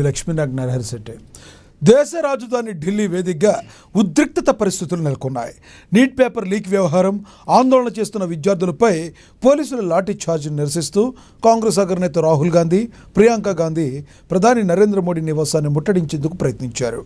లక్ష్మీనాగ్ నరహరిశెట్టి. దేశ రాజధాని ఢిల్లీ వేదికగా ఉద్రిక్తత పరిస్థితులు నెలకొన్నాయి. నీట్ పేపర్ లీక్ వ్యవహారం, ఆందోళన చేస్తున్న విద్యార్థులపై పోలీసుల లాఠీ ఛార్జీని నిరసిస్తూ కాంగ్రెస్ అగ్రనేత రాహుల్ గాంధీ, ప్రియాంక గాంధీ ప్రధాని నరేంద్ర మోడీ నివాసాన్ని ముట్టడించేందుకు ప్రయత్నించారు.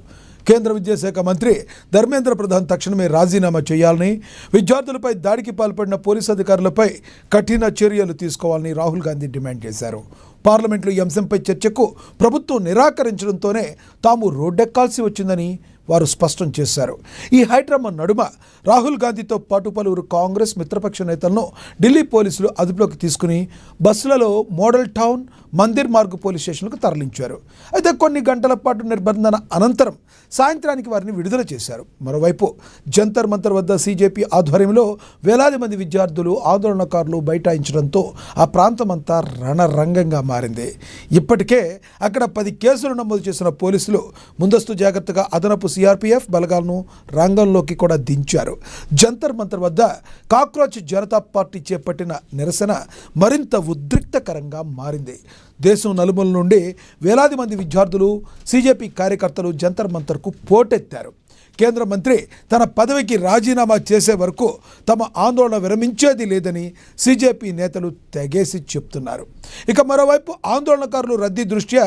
కేంద్ర విద్యాశాఖ మంత్రి ధర్మేంద్ర ప్రధాన్ తక్షణమే రాజీనామా చేయాలని, విద్యార్థులపై దాడికి పాల్పడిన పోలీసు అధికారులపై కఠిన చర్యలు తీసుకోవాలని రాహుల్ గాంధీ డిమాండ్ చేశారు. పార్లమెంట్లో ఈ అంశంపై చర్చకు ప్రభుత్వం నిరాకరించడంతోనే తాము రోడ్డెక్కాల్సి వచ్చిందని వారు స్పష్టం చేశారు. ఈ హైడ్రామా నడుమ రాహుల్ గాంధీతో పాటు పలువురు కాంగ్రెస్ మిత్రపక్ష నేతలను ఢిల్లీ పోలీసులు అదుపులోకి తీసుకుని బస్సులలో model town, Mandir Marg police స్టేషన్లకు తరలించారు. అయితే కొన్ని గంటల పాటు నిర్బంధన అనంతరం సాయంత్రానికి వారిని విడుదల చేశారు. మరోవైపు జంతర్ మంతర్ వద్ద సీజేపీ ఆధ్వర్యంలో వేలాది మంది విద్యార్థులు, ఆందోళనకారులు బైఠాయించడంతో ఆ ప్రాంతమంతా రణరంగంగా మారింది. ఇప్పటికే అక్కడ 10 కేసులు నమోదు చేసిన పోలీసులు ముందస్తు జాగ్రత్తగా అదనపు సిఆర్పీఎఫ్ బలగాలను రంగంలోకి కూడా దించారు. జంతర్ మంతర్ వద్ద కాక్రోచ్ జనతా పార్టీ చేపట్టిన నిరసన మరింత ఉద్రిక్తకరంగా మారింది. దేశం నలుమూల నుండి వేలాది మంది విద్యార్థులు, సీజేపీ కార్యకర్తలు జంతర్ మంతర్కు పోటెత్తారు. కేంద్ర మంత్రి తన పదవికి రాజీనామా చేసే వరకు తమ ఆందోళన విరమించేది లేదని సీజేపీ నేతలు తెగేసి చెప్తున్నారు. ఇక మరోవైపు ఆందోళనకారులు రద్దీ దృష్ట్యా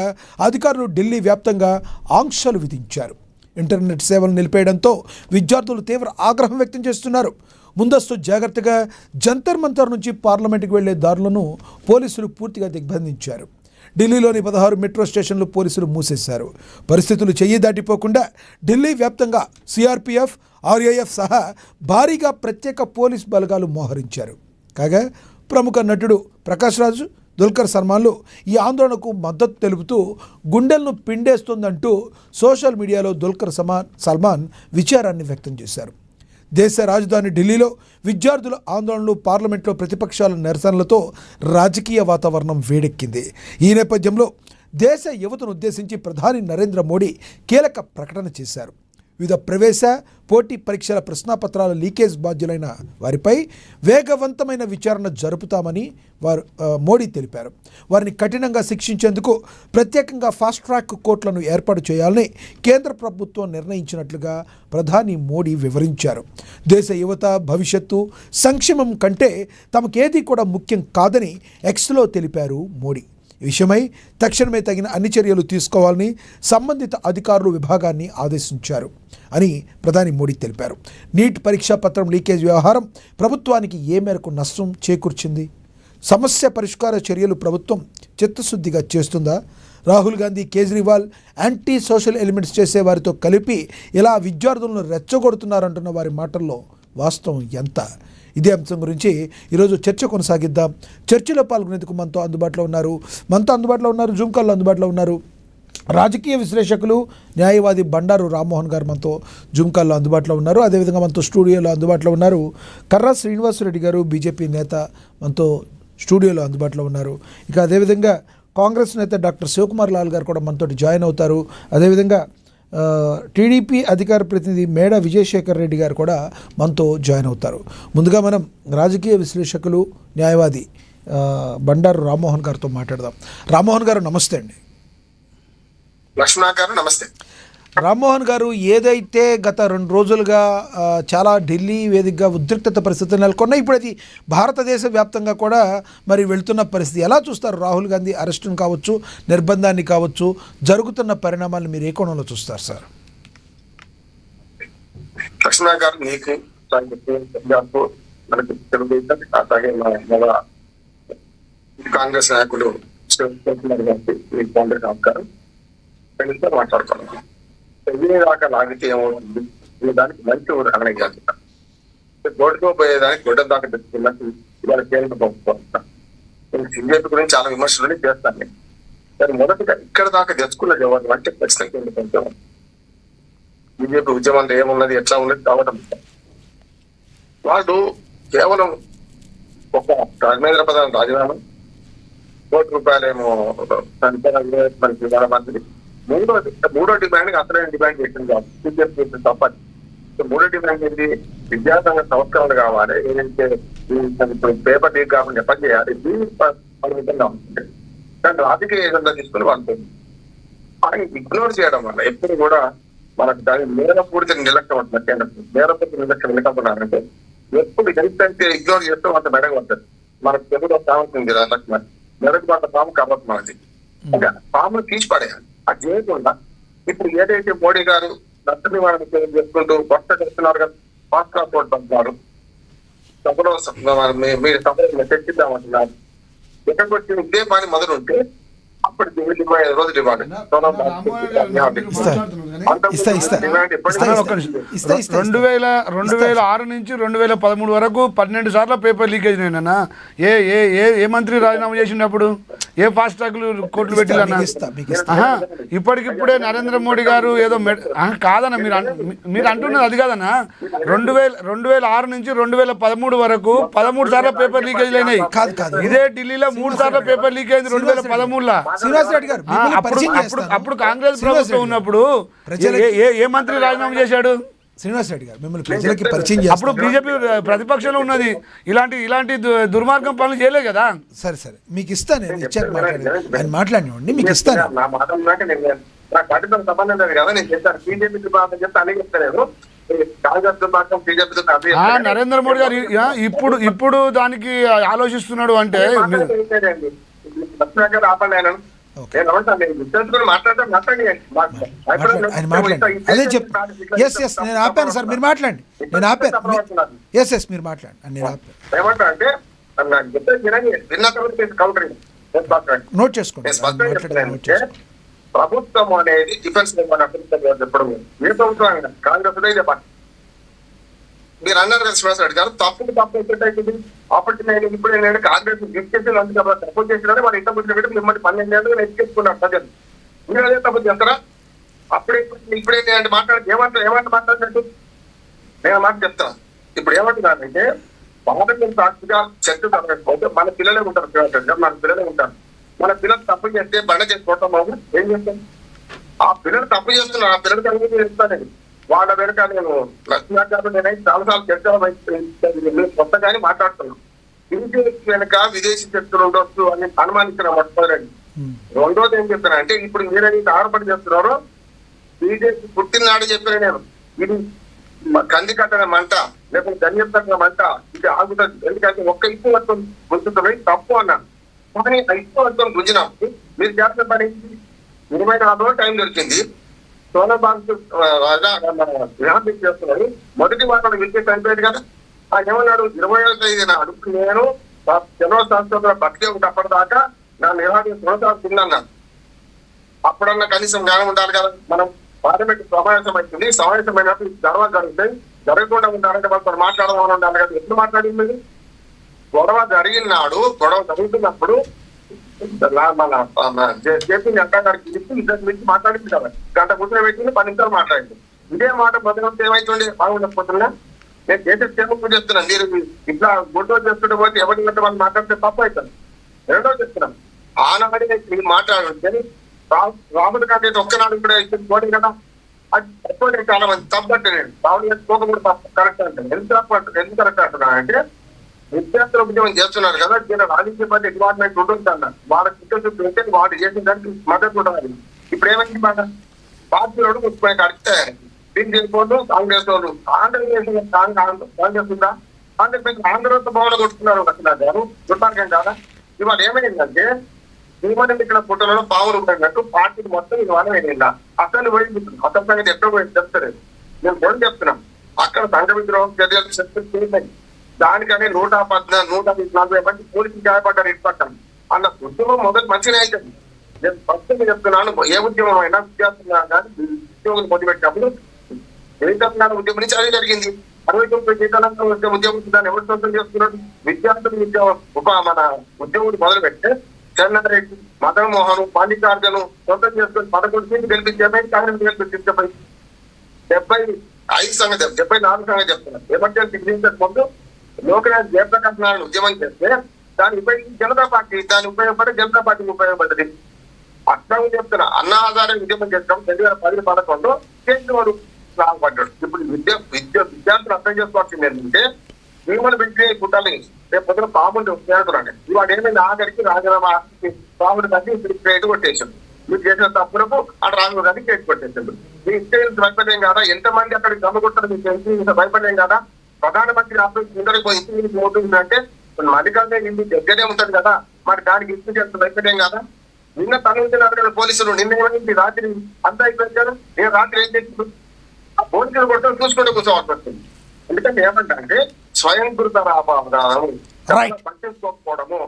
అధికారులు ఢిల్లీ వ్యాప్తంగా ఆంక్షలు విధించారు. ఇంటర్నెట్ సేవలు నిలిపేయడంతో విద్యార్థులు తీవ్ర ఆగ్రహం వ్యక్తం చేస్తున్నారు. ముందస్తు జాగ్రత్తగా జంతర్ మంతర్ నుంచి పార్లమెంటుకు వెళ్లే దారులను పోలీసులు పూర్తిగా దిగ్బంధించారు. ఢిల్లీలోని 16 మెట్రో స్టేషన్లు పోలీసులు మూసేశారు. పరిస్థితులు చెయ్యి దాటిపోకుండా ఢిల్లీ వ్యాప్తంగా సిఆర్పీఎఫ్, ఆర్ఏఎఫ్ సహా భారీగా ప్రత్యేక పోలీస్ బలగాలు మోహరించారు. కాగా ప్రముఖ నటుడు ప్రకాష్ రాజ్, దుల్కర్ సల్మాన్లు ఈ ఆందోళనకు మద్దతు తెలుపుతూ గుండెలను పిండేస్తుందంటూ సోషల్ మీడియాలో దుల్కర్ సల్మాన్ విచారాన్ని వ్యక్తం చేశారు. దేశ రాజధాని ఢిల్లీలో విద్యార్థుల ఆందోళనలు, పార్లమెంట్లో ప్రతిపక్షాల నిరసనలతో రాజకీయ వాతావరణం వేడెక్కింది. ఈ నేపథ్యంలో దేశ యువతను ఉద్దేశించి ప్రధాని నరేంద్ర మోడీ కీలక ప్రకటన చేశారు. వివిధ ప్రవేశ, పోటీ పరీక్షల ప్రశ్నాపత్రాల లీకేజ్ బాధ్యులైన వారిపై వేగవంతమైన విచారణ జరుపుతామని మోడీ తెలిపారు. వారిని కఠినంగా శిక్షించేందుకు ప్రత్యేకంగా ఫాస్ట్ ట్రాక్ కోర్టులను ఏర్పాటు చేయాలని కేంద్ర ప్రభుత్వం నిర్ణయించినట్లుగా ప్రధాని మోడీ వివరించారు. దేశ యువత భవిష్యత్తు, సంక్షేమం కంటే తమకేదీ కూడా ముఖ్యం కాదని ఎక్స్లో తెలిపారు మోడీ. ఈ విషయమై తక్షణమే తగిన అన్ని చర్యలు తీసుకోవాలని సంబంధిత అధికారులు విభాగాన్ని ఆదేశించారు అని ప్రధాని మోడీ తెలిపారు. నీట్ పరీక్షా పత్రం లీకేజ్ వ్యవహారం ప్రభుత్వానికి ఏ మేరకు నష్టం చేకూర్చింది? సమస్య పరిష్కార చర్యలు ప్రభుత్వం చిత్తశుద్ధిగా చేస్తుందా? Rahul Gandhi, Kejriwal anti social elements చేసే వారితో కలిపి ఇలా విద్యార్థులను రెచ్చగొడుతున్నారంటున్న వారి మాటల్లో వాస్తవం ఎంత? ఇదే అంశం గురించి ఈరోజు చర్చ కొనసాగిద్దాం. చర్చలో పాల్గొనేందుకు మనతో అందుబాటులో ఉన్నారు, జూమ్ కాల్లో అందుబాటులో ఉన్నారు రాజకీయ విశ్లేషకులు, న్యాయవాది బండారు రామ్మోహన్ గారు మనతో జూమ్ కాల్లో అందుబాటులో ఉన్నారు. అదేవిధంగా మనతో స్టూడియోలో అందుబాటులో ఉన్నారు కర్రా శ్రీనివాసరెడ్డి గారు, బీజేపీ నేత మనతో స్టూడియోలో అందుబాటులో ఉన్నారు. ఇక అదేవిధంగా కాంగ్రెస్ నేత డాక్టర్ శివకుమార్ లాల్ గారు కూడా మనతో జాయిన్ అవుతారు. అదేవిధంగా టీడీపీ అధికార ప్రతినిధి మేడ విజయశేఖర్ రెడ్డి గారు కూడా మనతో జాయిన్ అవుతారు. ముందుగా మనం రాజకీయ విశ్లేషకులు, న్యాయవాది బండారు రామ్మోహన్ గారితో మాట్లాడదాం. రామ్మోహన్ గారు నమస్తే అండి. లక్ష్మణ గారు నమస్తే. రామ్మోహన్ గారు, ఏదైతే గత 2 రోజులుగా చాలా ఢిల్లీ వేదికగా ఉద్రిక్తత పరిస్థితులు నెలకొన్నాయి, ఇప్పుడు అది భారతదేశ వ్యాప్తంగా కూడా మరి వెళ్తున్న పరిస్థితి ఎలా చూస్తారు? రాహుల్ గాంధీ అరెస్టును కావచ్చు, నిర్బంధాన్ని కావచ్చు, జరుగుతున్న పరిణామాలను మీరు ఏ కోణంలో చూస్తారు సార్? లక్ష్మణ గారు, మీకు కాంగ్రెస్ నాయకులు నమస్కారం. మాట్లాడుతున్నాను. దాకా లాగితే ఏమవుతుంది దానికి మంచి ఉదాహరణ చేస్తున్నా. గొడ్డుకో పోయేదానికి గొడ్డ దాకా తెచ్చుకున్నట్టు ఇవాళ కేంద్ర ప్రభుత్వం సిబిఐ గురించి చాలా విమర్శలు చేస్తాను నేను. కానీ మొదటిగా ఇక్కడ దాకా తెచ్చుకున్నది ఎవరు అంటే ఖచ్చితంగా కేంద్ర ప్రభుత్వం. బీజేపీ ఉద్యమంలో ఏమున్నది, ఎట్లా ఉన్నది కావడం వాళ్ళు కేవలం ఒక ధర్మేంద్ర ప్రధాన రాజీనామా, ₹1 మనకి ప్రధానమంత్రి మూడో డిమాండ్ అసలైన డిమాండ్ చేసింది కాదు, బీజేపీ చేసిన తప్పని. మూడో డిమాండ్ ఏంటి? విద్యారంగ సంస్కరణలు కావాలి. ఏదైతే పేపర్ లీక్ కాకుండా పని చేయాలి. కానీ రాజకీయ ఏజెండా తీసుకుని వాళ్ళు ఆయన ఇగ్నోర్ చేయడం వల్ల ఎప్పుడు కూడా మనకు దాని నేరపూరిత నిర్లక్ష్యం ఉంటుంది. నేరపూరిత నిర్లక్ష్యం ఎందుకంటున్నారంటే ఎప్పుడు ఎంతైతే ఇగ్నోర్ చేస్తూ అంత మెడగబడుతుంది. మనకు తెలుగులో సామెత ఉంది లక్ష్మణ, మెరుగుపడ్డ పాము కాబట్టి మనది పామును తీసి పడేయాలి. అది చేయకుండా ఇప్పుడు ఏదైతే మోడీ గారు నష్ట నివారణ చర్యలు చేసుకుంటూ కొత్త చేస్తున్నారు కదా, ఫాస్ట్ ట్రాక్ కోర్టు అంటున్నారు, సభలో మీరు సభలో చర్చిద్దామంటున్నారు. ఎక్కడికి వచ్చిన ఇదే పని మొదలు ఉంటే అప్పటికి 25 రోజులు ఇవ్వాలి. 2006 నుంచి 2013 వరకు 12 సార్లు పేపర్ లీకేజ్ అయినా ఏ మంత్రి రాజీనామా చేసినప్పుడు ఏ ఫాస్ట్ ట్రాక్లు కోర్టులు పెట్టిలన్నా? ఇప్పటికిప్పుడే నరేంద్ర మోడీ గారు ఏదో కాదన్నా మీరు అంటున్నది అది కాదన్నా. 2006 నుంచి 2013 వరకు 13 సార్లు పేపర్ లీకేజ్ అయినాయి. ఇదే ఢిల్లీలో 3 సార్లు పేపర్ లీక్ అయింది 2013లో. అప్పుడు కాంగ్రెస్ ప్రభుత్వం ఉన్నప్పుడు ఏ మంత్రి రాజీనామా చేశాడు? శ్రీనివాస్ రెడ్డి గారు మిమ్మల్ని ప్రజలకి పరిచయం చేస్తారు. అప్పుడు బీజేపీ ప్రతిపక్షంలో ఉన్నది, ఇలాంటి దుర్మార్గం పనులు చేయలేదు కదా. సరే మీకు ఇస్తాను, నేను ఇచ్చాక ఆయన మాట్లాడినండి, మీకు ఇస్తాను. సంబంధం లేదు కదా, నేను చెప్తాను. బీజేపీ చెప్తే అన్ని చెప్తాను. నరేంద్ర మోడీ గారు ఇప్పుడు దానికి ఆలోచిస్తున్నాడు అంటే ఆయన మాట్లాడండి. అదే చెప్తాను. నేను ఆపాను సార్, మీరు మాట్లాడండి. నేను ఆపాను. మీరు మాట్లాడండి. నేను ఆపాను. ఏమంటా అంటే నోట్ చేసుకోండి. ప్రభుత్వం అనేది డిఫెన్స్ చెప్పడం ఏ ప్రభుత్వం కాంగ్రెస్ ఇదే పార్టీ. మీరు అన్నారు కదా శ్రీనివాస్ రెడ్డి గారు, తప్పు ఎక్కడైతుంది ఆపర్చునిటీ. ఇప్పుడు నేను కాంగ్రెస్ గిఫ్ట్ చేసి తప్పు చేసినా వాళ్ళు ఇంత ముందు పెట్టి మిమ్మల్ని 12 ఏళ్ళు ఎత్తుకెట్టుకున్నారు ప్రజలు. మీరు అదే తప్పు చేస్తారా? ఇప్పుడే నేను ఏమంటే మాట్లాడినట్టు నేను మాట చెప్తాను. ఇప్పుడు ఏమంటున్నానంటే పార్లమెంట్ సాక్షిగా చర్చ జరగకపోతే మన పిల్లలే ఉంటారు, మన పిల్లలే ఉంటారు. మన పిల్లలు తప్పు చేస్తే బండ చేసుకోవటం బాబు ఏం చేస్తాం? ఆ పిల్లలు తప్పు చేస్తున్నారు, ఆ పిల్లలకి అనుమతి చేస్తాను. వాళ్ళ వెనుక నేను లక్ష్మీగారు నేనైతే చాలాసార్లు చర్చలు కొత్తగానే మాట్లాడుతున్నాను. బీజేపీ వెనుక విదేశీ శక్తులు ఉండొచ్చు అని అనుమానించిన మొట్టమొదటి. రెండోది ఏం చెప్తానంటే ఇప్పుడు మీరైతే ఆరోపణ చేస్తున్నారో బీజేపీ పుట్టిననాడు చెప్పాను నేను, ఇది కంది కట్టడం మంట లేకపోతే ధన్యత మంట ఇది ఆగుతుంది. ఎందుకంటే ఒక్క ఇప్పు వర్తం గుంజుతుంది తప్పు అన్నాను. కానీ ఆ ఇప్పు వర్తం గుంజినప్పుడు మీరు చేసిన పని 24 రోజులు టైం దొరికింది. సోనబాబు చేస్తున్నారు. మొదటి వారంలో విద్యుత్ చనిపోయాడు కదా, ఆయన ఏమన్నాడు 21వ తేదీ నాడు నేను జనవరి సంవత్సరంలో బతికే ఉంటే అప్పటిదాకా నా నిర్వహణ కొనసాగుతుందన్నా. అప్పుడన్నా కనీసం జ్ఞానం ఉండాలి కదా. మనం పార్లమెంట్ సమావేశం అవుతుంది, సమావేశమైనప్పుడు గొడవ జరుగుతాయి, జరగకుండా ఉండాలంటే వాళ్ళతో మాట్లాడదామని ఉండాలి కదా. ఎప్పుడు మాట్లాడింది? గొడవ జరిగిన నాడు, గొడవ జరుగుతున్నప్పుడు మన జేపీ నడ్డా గారికి ఇద్దరు నుంచి మాట్లాడింది కదా, గంట కూర్చొని పెట్టింది 10 నిమిషాలు మాట్లాడింది. ఇదే మాట బతుకంటే ఏమైతుండే బాగుండకపోతున్నా. నేను చేసే క్షేమం చెప్తున్నాను. మీరు ఇట్లా గుడ్డో చేస్తుంటే పోతే ఎవరి గంట వాళ్ళు మాట్లాడితే తప్పు అవుతుంది. రెండో చెప్తున్నాను, ఆనాడే మీరు మాట్లాడుంటే రాహుల్ గాంధీ అయితే ఒక్కనాడు కూడా ఇచ్చింది పోటీ కదా, అది తక్కువ. చాలా మంది తప్పు అంటే నేను రాహుల్ గాంధీ పోక కూడా తప్పు కరెక్ట్ అంటే ఎందుకు కరెక్ట్ అంటున్నా అంటే విద్యార్థుల ఉద్యమం చేస్తున్నారు కదా, దీని రాజకీయ పార్టీ డిపార్ట్మెంట్ ఉంటుంది అన్నారు. వాళ్ళ చిత్తశుద్ధి ఉంటే వాళ్ళు చేసిన దానికి మద్దతు ఉండాలి. ఇప్పుడు ఏమైంది మాట పార్టీలో ముచ్చిపోయి కడితే దీన్ని చేయకూడదు. కాంగ్రెస్ వాళ్ళు కాంగ్రెస్ ఉందా? కాంగ్రెస్ ఆంధ్రతో భవన కొట్టుకున్నారు లక్ష్మణ గారు, దుర్మార్గం కాదా? ఇవాళ ఏమైందంటే భీమని ఇక్కడ పుట్టలలో పావులు ఉన్నట్టు పార్టీకి మొత్తం ఇవాళ ఏమైందా అసలు పోయింది. అసలు సంగతి ఎక్కడ పోయింది చెప్తలేదు. నేను కూడా చెప్తున్నాం, అక్కడ సంఘ విద్రోహం చర్యలు చేస్తాయి. దానికనే 140 మంది పోలీసులు గాయపడ్డారు ఇటు పక్కన అన్న ఉద్యమం మొదలు మంచిగా అవుతుంది. నేను ఫస్ట్ చెప్తున్నాను, ఏ ఉద్యమం అయినా విద్యార్థులు కానీ ఉద్యోగులు మొదలుపెట్టినప్పుడు తెలంగాణ ఉద్యమం నుంచి అది జరిగింది. 69 తెలంగాణ ఉద్యమం దాన్ని ఎవరు సొంతం చేస్తున్నారు? విద్యార్థులు మన ఉద్యోగులు మొదలు పెడితే చెన్నారెడ్డి, మదన్ మోహన్, మల్లికార్జును సొంతం చేసుకుని 11 సీట్లు గెలిపించామని కాంగ్రెస్ గెలిపించారు. 75 సంగతి 74 సంగతి చెప్తున్నారు. ఎమర్జెన్సీ గ్రీన్ ముందు లోకనాథ్ జయప్రకాష్ నారాయణ ఉద్యమం చేస్తే దాన్ని ఉపయోగించి జనతా పార్టీ జనతా పార్టీకి ఉపయోగపడ్డది. అట్లా చెప్తున్నా, అన్నా ఆధారం ఉద్యమం చేస్తాం 2010-11 కేంద్రం లాభపడ్డాడు. ఇప్పుడు విద్యార్థులు అర్థం చేసుకోవాల్సింది ఏంటంటే మిమ్మల్ని పెట్టి కుట్టాలి రేపు పొద్దున పాములు చేస్తున్నాడు. ఇవాడు ఏమైంది ఆఖరికి రాజీనామా పాములు తగ్గి ఇప్పుడు ప్లేట్ కొట్టేసాడు. మీరు చేసిన తప్పులకు అక్కడ రాజు గారికి కేసు పెట్టేసాడు. మీ ఇష్టం భయపడేం కదా, ఎంతమంది అక్కడికి గమ్మగొట్టారు మీకు తెలిసి భయపడేం కదా. ప్రధానమంత్రి ఆఫీస్ ముందరికి ఇంటికి పోతుందంటే మధ్యకాలంలో ఇంటి దగ్గరే ఉంటది కదా, మరి దానికి ఇంటికి ఎంత భయపడేం కదా. నిన్న తనుతున్నారు కదా పోలీసులు, నిన్న ఏమైంది రాత్రి అంతా అయిపోయింది కదా. నేను రాత్రి ఏం చేసిండు ఆ పోలీసులు కూడా చూసుకుంటూ కూర్చోవాల్సి వస్తుంది. ఎందుకంటే ఏమంటే స్వయం కృత పట్టించుకోకపోవడము.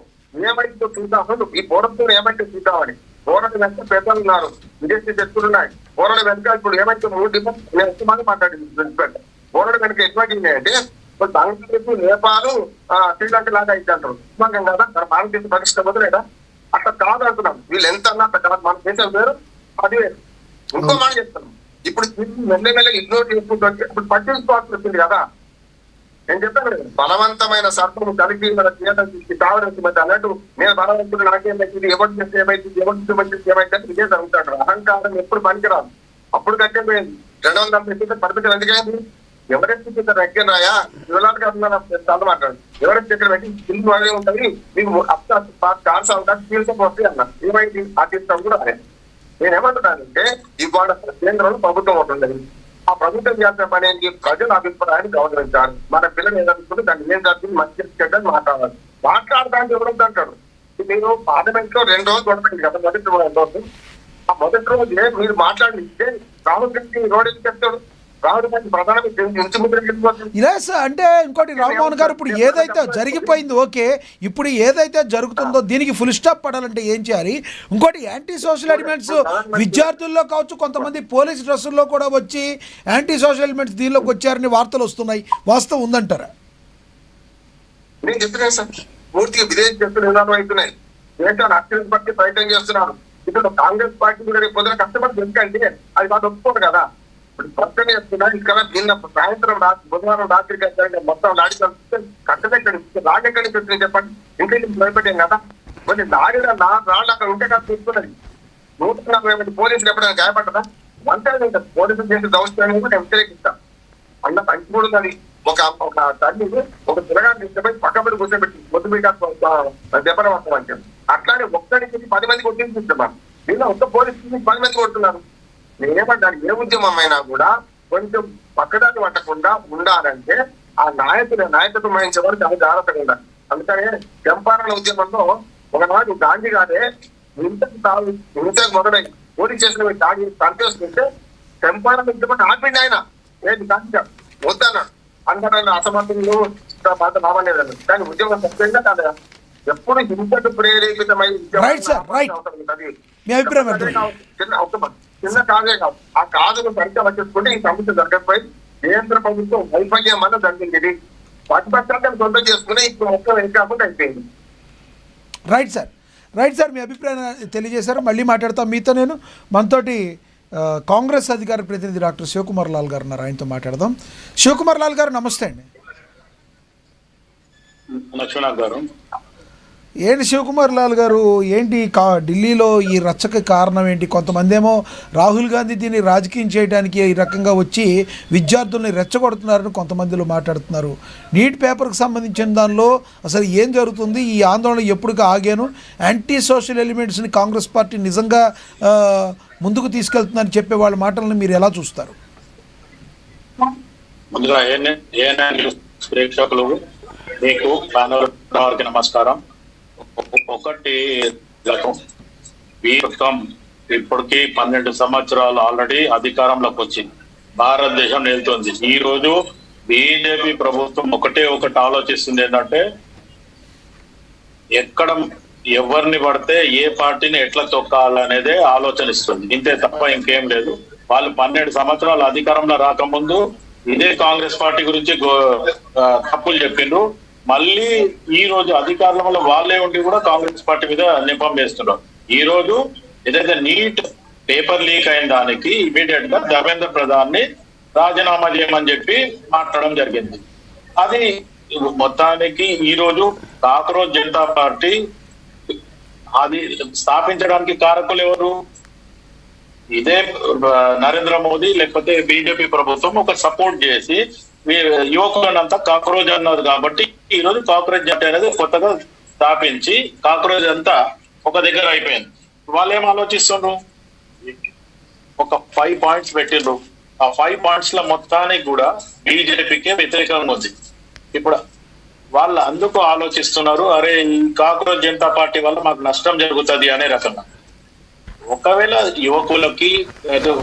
ఏమైతే చూద్దాము ఈ పోరాటం ఏమైతే చూద్దామని పోరాటం వెంట పెద్దలు ఉన్నారు, విదేశీ శక్తులు ఉన్నాయి. పోరాటం వెనుక ఇప్పుడు ఏమైతే 3 డిఫరెంట్ నేను ఎక్కువ మాట్లాడింది. పోరాటం వెనుక ఎటువంటి అంటే బంగ్లాదేశ్, నేపాల్, శ్రీలంక లాగా అయితే అంటారు సుమంగం కదా, మన భారతదేశ పరిస్థితి వదిలేదా. అట్లా కాదు అంటున్నాం. వీళ్ళు ఎంత అన్నా అట్లా కాదు, మన దేశం వేరు అది వేరు. ఇంకో మాట చెప్తున్నాం, ఇప్పుడు మెల్లమెల్ల ఇగ్నోర్ చేసుకుంటూ వచ్చి ఇప్పుడు పట్టించుకోవాల్సి వచ్చింది కదా. నేను చెప్పాను కదా, బలవంతమైన సర్పం కలిపి మన చేత కావడానికి మధ్య అన్నట్టు నేను బలవంతుడు నాకేమైతుంది, ఎవరు చేస్తే ఏమైతుంది, ఎవరు మంచి ఏమైతే ఇదే జరుగుతాడు. అహంకారం ఎప్పుడు పనికిరాదు. అప్పుడు కట్టేపోయింది 250 పరిస్థితులు ఎందుకైంది. ఎవరెస్ట్ దగ్గర ఎక్కరాయా వివరాలుగా చాలా మాట్లాడు. ఎవరెస్ట్ దగ్గర పెట్టి ఇల్లు అదే ఉంటుంది, మీకు కార్స్ అవుతారు తీసుకుపోతాయి అన్న. ఏమైంది ఆ తీసుకోవడం కూడా అదే. నేనేమంటున్నానంటే ఇవాళ కేంద్రంలో ప్రభుత్వం ఉంటుండదు. ఆ ప్రభుత్వం చేసిన పని ఏంటి, ప్రజల అభిప్రాయాన్ని గౌరవించాలి. మన పిల్లలు ఏదనుకుంటే దాన్ని ఏం జరిగింది మంచి చెడ్డని మాట్లాడాలి. మాట్లాడడానికి ఎవరు అంటాడు. మీరు పార్లమెంట్ లో 2 రోజులు కొట్టండి కదా, మొదటి రోజు. ఆ మొదటి రోజు మీరు మాట్లాడితే రాహుల్ గాంధీ రోడ్ ఎందుకు చెప్తాడు. రాహుల్ గాంధీ ఇలా అంటే ఇంకోటి రామ్మోహన్ గారు, ఇప్పుడు ఏదైతే జరిగిపోయింది ఓకే, ఇప్పుడు ఏదైతే జరుగుతుందో దీనికి ఫుల్ స్టాప్ పడాలంటే ఏం చేయాలి? ఇంకోటి యాంటీ సోషల్ ఎలిమెంట్స్ విద్యార్థుల్లో కావచ్చు, కొంతమంది పోలీస్ డ్రెస్సుల్లో కూడా వచ్చి యాంటీ సోషల్ ఎలిమెంట్స్ దీనిలోకి వచ్చారని వార్తలు వస్తున్నాయి. వాస్తవం ఉందంటారా? నేను చెప్తున్నాను సార్, పూర్తిగా విదేశీ శక్తులు విధానం అవుతున్నాయి. దేశాన్ని అత్యంత పట్టి ప్రయత్నం చేస్తున్నారు. ఇప్పుడు కాంగ్రెస్ పార్టీ కూడా రేపు పొద్దున కష్టపడి ఎందుకంటే అది మాకు ఒప్పుకోరు కదా. ఇప్పుడు పక్కన చెప్తున్నా ఇక్కడ నిన్న సాయంత్రం బుధవారం రాత్రికి మొత్తం లాడి కట్టెక్కడి రాగెక్కడి నుంచి వచ్చింది చెప్పండి. ఇంకా భయపడ్డాం కదా. కొన్ని లాడిన రాళ్ళు అక్కడ ఉంటే కదా చూసుకున్నది. 140 పోలీసులు ఎప్పుడైనా గాయపడ్డదా? వంటే పోలీసులు చేసే దౌత్యాన్ని కూడా నేను వ్యతిరేకిస్తాను. అన్న పంచి కూడా ఉన్నది. ఒక తల్లి ఒక పిల్లగాన్ని తీసుకుపోయి పక్కబడి కూర్చోబెట్టి పొద్దు మీద దెబ్బలు వస్తాం అంటే అట్లానే ఒక్కడికి 10 మంది కొట్టించుకుంటున్నాను. దీనిలో ఒక్క పోలీసు 10 మంది కొడుతున్నారు. నేనేమంటాను, ఏ ఉద్యమం అయినా కూడా కొంచెం పక్కదాన్ని పట్టకుండా ఉండాలంటే ఆ నాయకత్వం వహించేవారు చాలా జాగ్రత్తగా ఉండాలి. అందుకనే చంపారణ ఉద్యమంలో ఒకనాడు గాంధీ గారే ఇంతకు మొదలై పోలీస్ స్టేషన్ దాడి సంతోషిస్తే చంపారణ ఉద్యమం ఆపిండి ఆయన. ఏది గాంధీ గారు వద్దన్నాడు. అందరూ అసమర్థులు బామలేదన్నారు. కానీ ఉద్యమం సత్యంగా కాదా. ఎప్పుడు హింసకు ప్రేరేపితమై చిన్న కాదే కాదు. ఆ కాదును సరిగ్గా వచ్చేసుకుంటే ఈ సమస్య జరగకపోయి కేంద్ర ప్రభుత్వం వైఫల్యం వల్ల జరిగింది. ప్రతిపక్షాలను సొంతం చేసుకుని ఇప్పుడు మొత్తం ఏం కాకుండా అయిపోయింది. రైట్ సార్, మీ అభిప్రాయం తెలియజేశారు. మళ్ళీ మాట్లాడతాం మీతో. నేను మనతోటి కాంగ్రెస్ అధికార ప్రతినిధి డాక్టర్ శివకుమార్ లాల్ గారు ఉన్నారు, ఆయనతో మాట్లాడదాం. శివకుమార్ లాల్ గారు నమస్తే అండి. లక్ష్మణ్ గారు, ఏంటి శివకుమార్ లాల్ గారు, ఏంటి ఢిల్లీలో ఈ రచ్చకి కారణం ఏంటి? కొంతమంది ఏమో రాహుల్ గాంధీ దీన్ని రాజకీయం చేయడానికి ఈ రకంగా వచ్చి విద్యార్థుల్ని రెచ్చగొడుతున్నారని కొంతమందిలో మాట్లాడుతున్నారు. నీట్ పేపర్కి సంబంధించిన దానిలో అసలు ఏం జరుగుతుంది, ఈ ఆందోళన ఎప్పుడు ఆగాను, యాంటీ సోషల్ ఎలిమెంట్స్ని కాంగ్రెస్ పార్టీ నిజంగా ముందుకు తీసుకెళ్తుందని చెప్పే వాళ్ళ మాటలను మీరు ఎలా చూస్తారు? ముందుగా ప్రేక్షకులు మీకు వారికి నమస్కారం. ఒకటి, ఇప్పటికి 12 సంవత్సరాలు ఆల్రెడీ అధికారంలోకి వచ్చింది, భారతదేశం నిలుతుంది. ఈ రోజు బీజేపీ ప్రభుత్వం ఒకటి ఆలోచిస్తుంది ఏంటంటే ఎక్కడ ఎవరిని పడితే ఏ పార్టీని ఎట్లా తొక్కాలనేదే ఆలోచనిస్తుంది. ఇంతే తప్ప ఇంకేం లేదు. వాళ్ళు 12 సంవత్సరాలు అధికారంలో రాకముందు ఇదే కాంగ్రెస్ పార్టీ గురించి తప్పులు చెప్పిండ్రు. మళ్ళీ ఈ రోజు అధికారంలో వాళ్ళే ఉండి కూడా కాంగ్రెస్ పార్టీ మీద నిపం వేస్తున్నారు. ఈ రోజు ఏదైతే నీట్ పేపర్ లీక్ అయిన దానికి ఇమీడియట్ గా ధర్మేంద్ర ప్రధాన్ ని రాజీనామా చేయమని చెప్పి మాట్లాడడం జరిగింది. అది మొత్తానికి ఈ రోజు కాక్రోచ్ జనతా పార్టీ అది స్థాపించడానికి కారకులు ఎవరు? ఇదే నరేంద్ర మోదీ లేకపోతే బీజేపీ ప్రభుత్వం ఒక సపోర్ట్ చేసి యువకులనంతా కాక్రోచ్ అన్నారు. కాబట్టి ఈ రోజు కాక్రోచ్ జనతా అనేది కొత్తగా స్థాపించి కాక్రోచ్ అంతా ఒక దగ్గర అయిపోయింది. వాళ్ళు ఏం ఆలోచిస్తుండ్రు? ఒక 5 పాయింట్స్ పెట్టిండ్రు. ఆ 5 పాయింట్స్ లో మొత్తానికి కూడా బీజేపీకే వ్యతిరేకంగా ఉంది. ఇప్పుడు వాళ్ళు అందుకు ఆలోచిస్తున్నారు, అరే ఈ కాక్రోచ్ జనతా పార్టీ వల్ల మాకు నష్టం జరుగుతుంది అనే రకంగా. ఒకవేళ యువకులకి ఏదో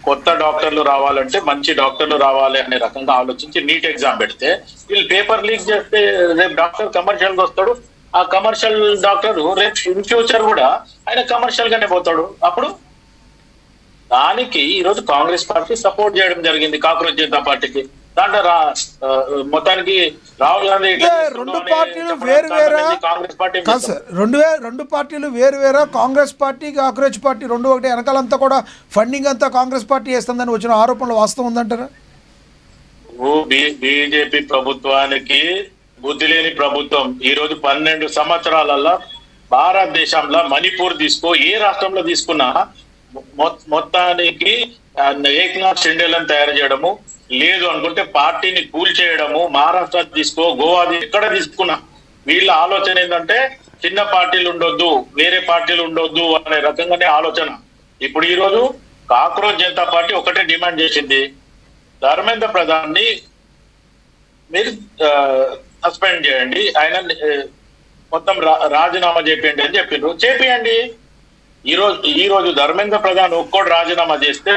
కొత్త డాక్టర్లు రావాలంటే మంచి డాక్టర్లు రావాలి అనే రకంగా ఆలోచించి నీట్ ఎగ్జామ్ పెడితే వీళ్ళు పేపర్ లీక్ చేస్తే రేపు డాక్టర్ కమర్షియల్ గా వస్తాడు. ఆ కమర్షియల్ డాక్టర్ రేపు ఇన్ ఫ్యూచర్ కూడా ఆయన కమర్షియల్ గానే పోతాడు. అప్పుడు దానికి ఈరోజు కాంగ్రెస్ పార్టీ సపోర్ట్ చేయడం జరిగింది కాక్రోచ్ జనతా పార్టీకి. దాంట్లో మొత్తానికి రాహుల్ గాంధీ రెండు పార్టీలు వేరు వేరా? కాంగ్రెస్ పార్టీ కాదు సార్, రెండు పార్టీలు వేరు వేరా? కాంగ్రెస్ పార్టీ కాక్రోచ్ పార్టీ రెండు ఒకటి, వెనకాలంతా కూడా ఫండింగ్ అంతా కాంగ్రెస్ పార్టీ వేస్తుందని వచ్చిన ఆరోపణలు వాస్తవం ఉందంటారా? బీజేపీ ప్రభుత్వానికి బుద్ధి లేని ప్రభుత్వం. ఈ రోజు 12 సంవత్సరాలలో భారతదేశంలో మణిపూర్ తీసుకో, ఏ రాష్ట్రంలో తీసుకున్నా మొత్తానికి ఏక్నాథ్ షిండేలను తయారు చేయడము, లేదు అనుకుంటే పార్టీని కూల్ చేయడము. మహారాష్ట్ర తీసుకో, గోవా ఎక్కడ తీసుకున్నా వీళ్ళ ఆలోచన ఏంటంటే చిన్న పార్టీలు ఉండొద్దు, వేరే పార్టీలు ఉండొద్దు అనే రకంగానే ఆలోచన. ఇప్పుడు ఈ రోజు కాక్రోచ్ జనతా పార్టీ ఒకటే డిమాండ్ చేసింది, ధర్మేంద్ర ప్రధాన్ ని మీరు సస్పెండ్ చేయండి, ఆయన మొత్తం రాజీనామా చేయండి అని చెప్పిండ్రు. చేపియండి. ఈ రోజు ధర్మేంద్ర ప్రధాన్ ఒక్కోటి రాజీనామా చేస్తే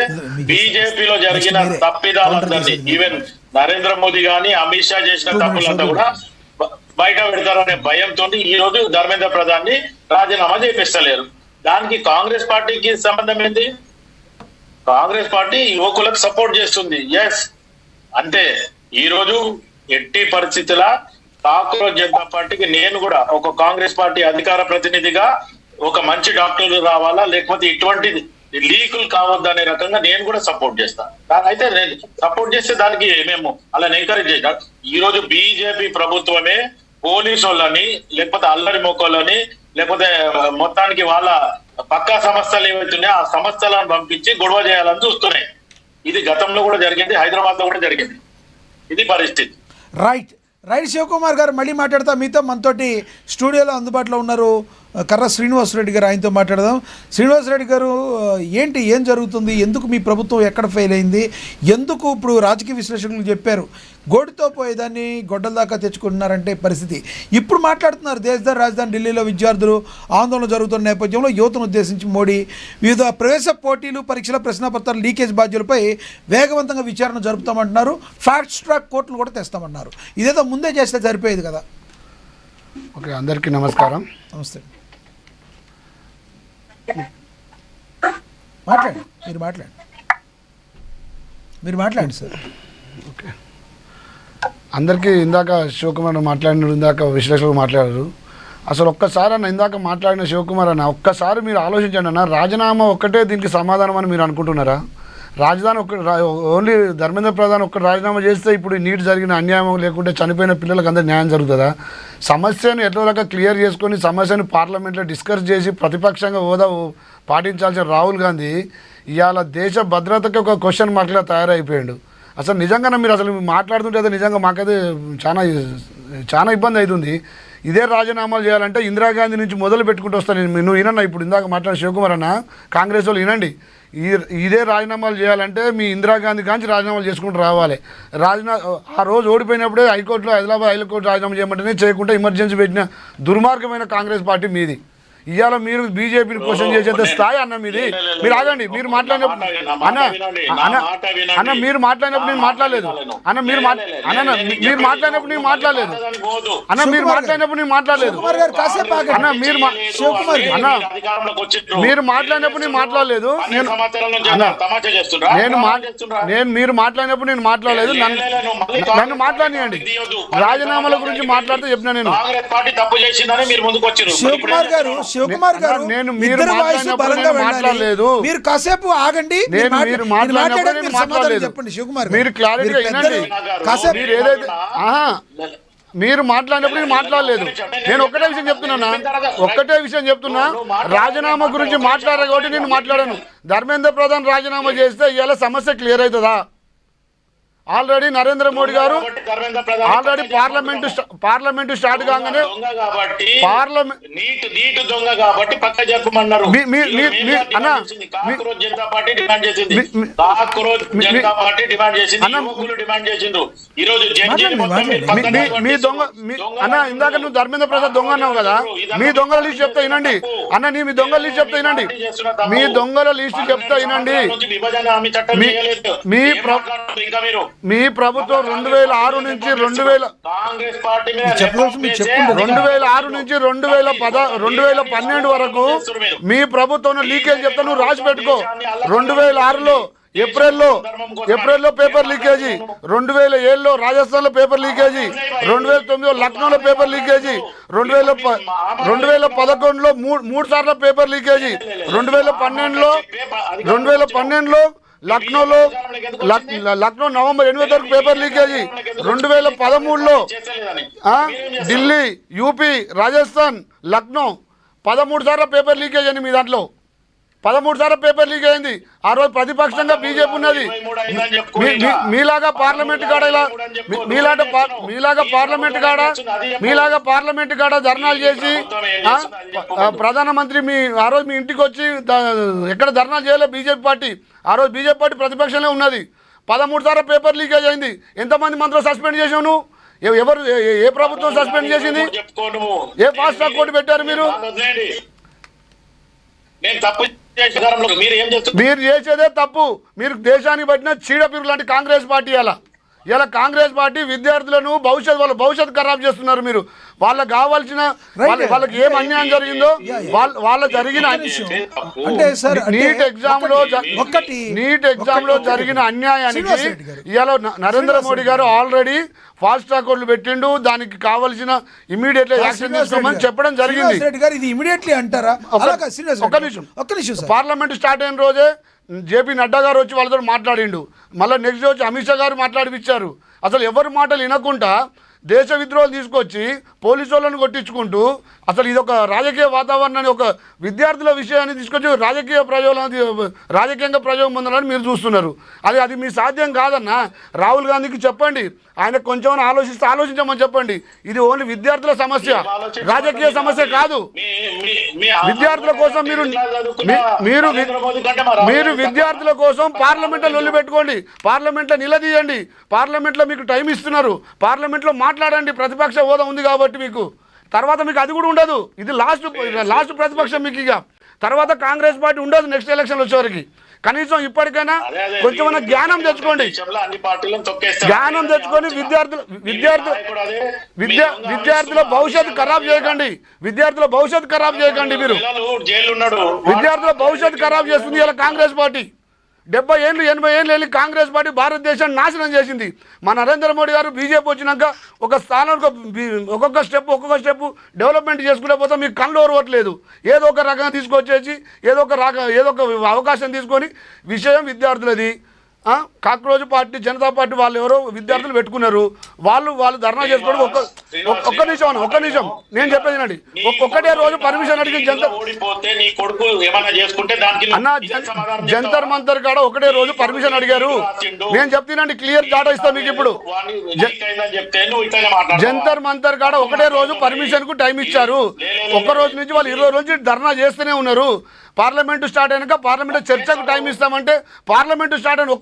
బీజేపీలో జరిగిన తప్పిదాలందరినీ, ఈవెన్ నరేంద్ర మోదీ గాని అమిత్ షా చేసిన తప్పులంతా కూడా బయట పెడతారనే భయంతో ఈ రోజు ధర్మేంద్ర ప్రధాన్ ని రాజీనామా చేపిస్తలేరు. దానికి కాంగ్రెస్ పార్టీకి సంబంధం ఏంటి? కాంగ్రెస్ పార్టీ యువకులకు సపోర్ట్ చేస్తుంది. ఎస్, అంతే. ఈ రోజు ఎట్టి పరిస్థితుల కాక్రోచ్ జనతా పార్టీకి నేను కూడా ఒక కాంగ్రెస్ పార్టీ అధికార ప్రతినిధిగా ఒక మంచి డాక్టర్లు రావాలా, లేకపోతే ఇటువంటి లీకులు కావద్దు అనే రకంగా నేను కూడా సపోర్ట్ చేస్తాను. అయితే నేను సపోర్ట్ చేస్తే దానికి మేము అలా ఎంకరేజ్ చేద్దాం. ఈ రోజు బీజేపీ ప్రభుత్వమే పోలీసు వాళ్ళని, లేకపోతే అల్లరి మొక్కలని, లేకపోతే మొత్తానికి వాళ్ళ పక్కా సంస్థలు ఏవైతున్నాయో ఆ సంస్థలను పంపించి గొడవ చేయాలని చూస్తున్నాయి. ఇది గతంలో కూడా జరిగింది, హైదరాబాద్ లో కూడా జరిగింది. ఇది పరిస్థితి. రైట్ శివకుమార్ గారు, మళ్ళీ మాట్లాడతా మీతో. మనతోటి స్టూడియోలో అందుబాటులో ఉన్నారు కర్ర శ్రీనివాసరెడ్డి గారు, ఆయనతో మాట్లాడదాం. శ్రీనివాసరెడ్డి గారు, ఏం జరుగుతుంది? ఎందుకు మీ ప్రభుత్వం ఎక్కడ ఫెయిల్ అయింది? ఎందుకు ఇప్పుడు రాజకీయ విశ్లేషకులు చెప్పారు గోడితో పోయేదాన్ని గొడ్డల దాకా తెచ్చుకుంటున్నారంటే పరిస్థితి. ఇప్పుడు మాట్లాడుతున్నారు దేశ రాజధాని ఢిల్లీలో విద్యార్థులు ఆందోళన జరుగుతున్న నేపథ్యంలో యువతను ఉద్దేశించి మోడీ వివిధ ప్రవేశ పోటీలు, పరీక్షల ప్రశ్నపత్రాల లీకేజ్ బాధ్యులపై వేగవంతంగా విచారణ జరుపుతామంటున్నారు. ఫాస్ట్ ట్రాక్ కోర్టులు కూడా తెస్తామన్నారు. ఇదేదో ముందే చేస్తే సరిపోయేది కదా. ఓకే, అందరికీ నమస్కారం. నమస్తే. మాట్లాడండి మీరు మాట్లాడండి సార్. ఓకే, అందరికీ ఇందాక శివకుమార్ మాట్లాడినారు, ఇందాక విశ్లేషకులు మాట్లాడారు. అసలు ఒక్కసారి అన్న ఇందాక మాట్లాడిన శివకుమార్ అన్న ఒక్కసారి మీరు ఆలోచించండి అన్న, రాజీనామా ఒక్కటే దీనికి సమాధానం అని మీరు అనుకుంటున్నారా? రాజధాని ఓన్లీ ధర్మేంద్ర ప్రధాన్ ఒక్కటి రాజీనామా చేస్తే ఇప్పుడు నీట్ జరిగిన అన్యాయం లేకుంటే చనిపోయిన పిల్లలకు అందరూ న్యాయం జరుగుతుందా? సమస్యను ఎట్లా రకంగా క్లియర్ చేసుకొని సమస్యను పార్లమెంట్లో డిస్కస్ చేసి ప్రతిపక్షంగా హోదా పాటించాల్సిన రాహుల్ గాంధీ ఇవాళ దేశ భద్రతకి ఒక క్వశ్చన్ మార్క్లా తయారైపోయాడు. అసలు నిజంగానే మీరు అసలు మాట్లాడుతుంటే అయితే నిజంగా మాకైతే చాలా ఇబ్బంది అవుతుంది. ఇదే రాజీనామాలు చేయాలంటే ఇందిరాగాంధీ నుంచి మొదలు పెట్టుకుంటూ వస్తాను. నువ్వు వినన్నా ఇప్పుడు ఇందాక మాట్లాడిన శివకుమార్ అన్న, కాంగ్రెస్ వాళ్ళు వినండి, ఇదే రాజీనామాలు చేయాలంటే మీ ఇందిరాగాంధీ కాంచి రాజీనామాలు చేసుకుంటూ రావాలి. ఆ రోజు ఓడిపోయినప్పుడే హైకోర్టులో హైదరాబాద్ హైకోర్టు రాజీనామా చేయమంటేనే చేయకుండా ఎమర్జెన్సీ పెట్టిన దుర్మార్గమైన కాంగ్రెస్ పార్టీ మీది. ఇవాళ మీరు బీజేపీని క్వశ్చన్ చేసేంత స్థాయి అన్న మీది. మీరు ఆగండి, మీరు మాట్లాడినప్పుడు అన్న మీరు మాట్లాడినప్పుడు నేను మాట్లాడలేదు అన్న, మీరు మాట్లాడినప్పుడు నేను మాట్లాడలేదు అన్న, మీరు మాట్లాడినప్పుడు నేను మాట్లాడలేదు అన్న, మీరు మాట్లాడినప్పుడు నేను మాట్లాడలేదు మీరు మాట్లాడినప్పుడు నేను మాట్లాడలేదు. నన్ను మాట్లాడియండి, రాజీనామాల గురించి మాట్లాడితే చెప్పినా నేను. శివకుమార్ గారు, నేను మాట్లాడలేదు, మీరు కాసేపు ఆగండి. చెప్పండి శివకుమార్, మీరు క్లారిటీగా వినండి. మీరు ఏదైతే మీరు మాట్లాడినప్పుడు నేను మాట్లాడలేదు. నేను ఒక్కటే విషయం చెప్తున్నా, రాజీనామా గురించి మాట్లాడారు కాబట్టి నేను మాట్లాడాను. ధర్మేంద్ర ప్రధాన్ రాజీనామా చేస్తే ఇవాళ సమస్య క్లియర్ అవుతుందా? ఆల్రెడీ నరేంద్ర మోడీ గారు కాబట్టి Dharmendra Pradhan already parliament start కాగానే దొంగ కాబట్టి పార్లమెంట్ నీటు దొంగ కాబట్టి పక్క జరపమన్నారు. అన్న కాక్రోచ్ జనతా పార్టీ డిమాండ్ చేసింది. కాక్రోచ్ జనతా పార్టీ డిమాండ్ చేసింది. యువకులు డిమాండ్ చేసిండ్రు. ఈ రోజు మీ దొంగ అన్న ఇందాక నువ్వు ధర్మేంద్ర ప్రసాద్ దొంగ అన్నావు కదా, మీ దొంగల లిస్ట్ చెప్తా వినండి అన్న, మీ దొంగల లిస్ట్ చెప్తా వినండి, మీ దొంగల లిస్ట్ చెప్తా వినండి. మీ ప్రభుత్వం 2006 నుంచి 2012 వరకు మీ ప్రభుత్వం లీకేజ్ చెప్తా, నువ్వు రాసి పెట్టుకో. 2006లో ఏప్రిల్లో పేపర్ లీకేజీ, 2007లో రాజస్థాన్లో పేపర్ లీకేజీ, 2009లో లక్నోలో పేపర్ లీకేజీ, 2011లో 3 సార్లు పేపర్ లీకేజీ, 2012లో లక్నో నవంబర్ 8 వరకు పేపర్ లీకేజీ, 2013లో ఢిల్లీ, యూపీ, రాజస్థాన్, లక్నో 13 సార్లు పేపర్ లీకేజ్ అని మీ దాంట్లో 13 సార్లు పేపర్ లీక్ అయింది. ఆ రోజు ప్రతిపక్షంగా బీజేపీ ఉన్నది. మీలాగా పార్లమెంట్ కాడ ధర్నాలు చేసి ప్రధానమంత్రి ఆ రోజు మీ ఇంటికి వచ్చి ఎక్కడ ధర్నాలు చేయలేదు బీజేపీ పార్టీ. ఆ రోజు బీజేపీ పార్టీ ప్రతిపక్షంలో ఉన్నది. 13 సార్లు పేపర్ లీకేజ్ అయింది. ఎంతమంది మంత్రులు సస్పెండ్ చేసావు నువ్వు? ఎవరు ఏ ప్రభుత్వం సస్పెండ్ చేసింది? ఏ ఫాస్ట్ ట్రాక్ కోర్టు పెట్టారు మీరు? మీరు చేసేదే తప్పు. మీరు దేశానికి పట్టిన చీడపీరు లాంటి కాంగ్రెస్ పార్టీ. ఇలా కాంగ్రెస్ పార్టీ విద్యార్థులను వాళ్ళ భవిష్యత్తు ఖరాబ్ చేస్తున్నారు. మీరు వాళ్ళకి కావాల్సిన వాళ్ళకి ఏం అన్యాయం జరిగిందో వాళ్ళ జరిగిన నీట్ ఎగ్జామ్ లో జరిగిన అన్యాయానికి ఇవాళ నరేంద్ర మోడీ గారు ఆల్రెడీ ఫాస్ట్ ట్రాక్ కోర్టులు పెట్టిండు. దానికి కావాల్సిన ఇమీడియట్ యాక్షన్ తీసుకోమని చెప్పడం జరిగింది. పార్లమెంట్ స్టార్ట్ అయిన రోజే జేపీ నడ్డా గారు వచ్చి వాళ్ళతో మాట్లాడిండు. మళ్ళీ నెక్స్ట్ డే వచ్చి అమిత్ షా గారు మాట్లాడిపించారు. అసలు ఎవరి మాటలు వినకుండా దేశ విద్రోహాలు తీసుకొచ్చి పోలీసు వాళ్ళని కొట్టించుకుంటూ అసలు ఇది ఒక రాజకీయ వాతావరణాన్ని, ఒక విద్యార్థుల విషయాన్ని తీసుకొచ్చి రాజకీయంగా ప్రయోగం పొందాలని మీరు చూస్తున్నారు. అది మీ సాధ్యం కాదన్నా. రాహుల్ గాంధీకి చెప్పండి, ఆయన కొంచెం ఆలోచించమని చెప్పండి. ఇది ఓన్లీ విద్యార్థుల సమస్య, రాజకీయ సమస్య కాదు. విద్యార్థుల కోసం మీరు విద్యార్థుల కోసం పార్లమెంట్లో లొల్లి పెట్టుకోండి, పార్లమెంట్లో నిలదీయండి. పార్లమెంట్లో మీకు టైం ఇస్తున్నారు, పార్లమెంట్లో మాట్లాడండి. ప్రతిపక్ష హోదా ఉంది కాబట్టి మీకు తర్వాత మీకు అది కూడా ఉండదు. ఇది లాస్ట్ ప్రతిపక్షం మీకు. ఇక తర్వాత కాంగ్రెస్ పార్టీ ఉండదు నెక్స్ట్ ఎలక్షన్ వచ్చేవరకు. కనీసం ఇప్పటికైనా కొంచెం జ్ఞానం తెచ్చుకోండి. జ్ఞానం తెచ్చుకొని విద్యార్థుల భవిష్యత్తు ఖరాబ్ చేయకండి. విద్యార్థుల భవిష్యత్తు ఖరాబ్ చేయకండి. మీరు విద్యార్థుల భవిష్యత్తు ఖరాబ్ చేస్తుంది ఇలా కాంగ్రెస్ పార్టీ. 70 ఏళ్ళు 80 ఏళ్ళు వెళ్ళి కాంగ్రెస్ పార్టీ భారతదేశాన్ని నాశనం చేసింది. మా నరేంద్ర మోడీ గారు బీజేపీ వచ్చినాక ఒక స్థానానికి ఒక్కొక్క స్టెప్ డెవలప్మెంట్ చేసుకుంటే పోతే మీకు కళ్ళు ఓరవట్లేదు. ఏదో ఒక రకంగా తీసుకొచ్చేసి ఏదో ఒక అవకాశం తీసుకొని విషయం విద్యార్థులది. కాక్రోజ్ పార్టీ, జనతా పార్టీ వాళ్ళు ఎవరో విద్యార్థులు పెట్టుకున్నారు. వాళ్ళు ధర్నా చేసుకోవడం ఒక్క నిమిషం నేను చెప్పేది. ఒక్కటే రోజు పర్మిషన్ అడిగి జంతర్ మంతర్ కాడ ఒకటే రోజు పర్మిషన్ అడిగారు. నేను చెప్తానండి, క్లియర్ డాటా ఇస్తా మీకు ఇప్పుడు. జంతర్ మంతర్ కాడ ఒకటే రోజు పర్మిషన్ కు టైం ఇచ్చారు. ఒక్క రోజు నుంచి వాళ్ళు 20 రోజులు ధర్నా చేస్తూనే ఉన్నారు. పార్లమెంటు స్టార్ట్ అయినాక పార్లమెంట్ చర్చకు టైం ఇస్తామంటే పార్లమెంటు స్టార్ట్ అయిన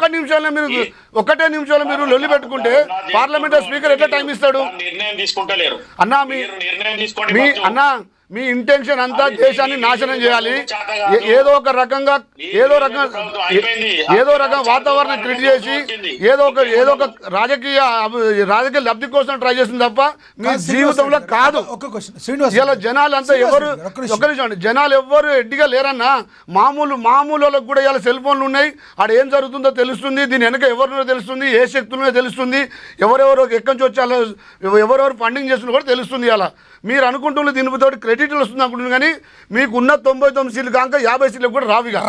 ఒకటే నిమిషంలో మీరు లొల్లి పెట్టుకుంటే పార్లమెంట్ స్పీకర్ ఎట్లా టైం ఇస్తాడు? అన్నా మీ ఇంటెన్షన్ అంతా దేశాన్ని నాశనం చేయాలి. ఏదో రకంగా వాతావరణం క్రియేట్ చేసి ఏదో ఒక రాజకీయ లబ్ధి కోసం ట్రై చేస్తుంది తప్ప మీ జీవితంలో కాదు. ఇలా జనాలు అంతా జనాలు ఎవ్వరు ఎడ్డిగా లేరన్నా. మామూలు వాళ్ళకు కూడా ఇలా సెల్ ఫోన్లు ఉన్నాయి. ఆడ ఏం జరుగుతుందో తెలుస్తుంది. దీని వెనక ఎవరినో తెలుస్తుంది, ఏ శక్తులనో తెలుస్తుంది, ఎవరెవరు ఎక్కడి నుంచి వచ్చి ఎవరెవరు ఫండింగ్ చేస్తున్నా కూడా తెలుస్తుంది. అలా మీరు అనుకుంటున్న దీనితో క్రెడిట్లు వస్తుంది అనుకుంటున్నారు, కానీ మీకు ఉన్న 99 సీట్లు కాక 50 సీట్లు కూడా రావిగా.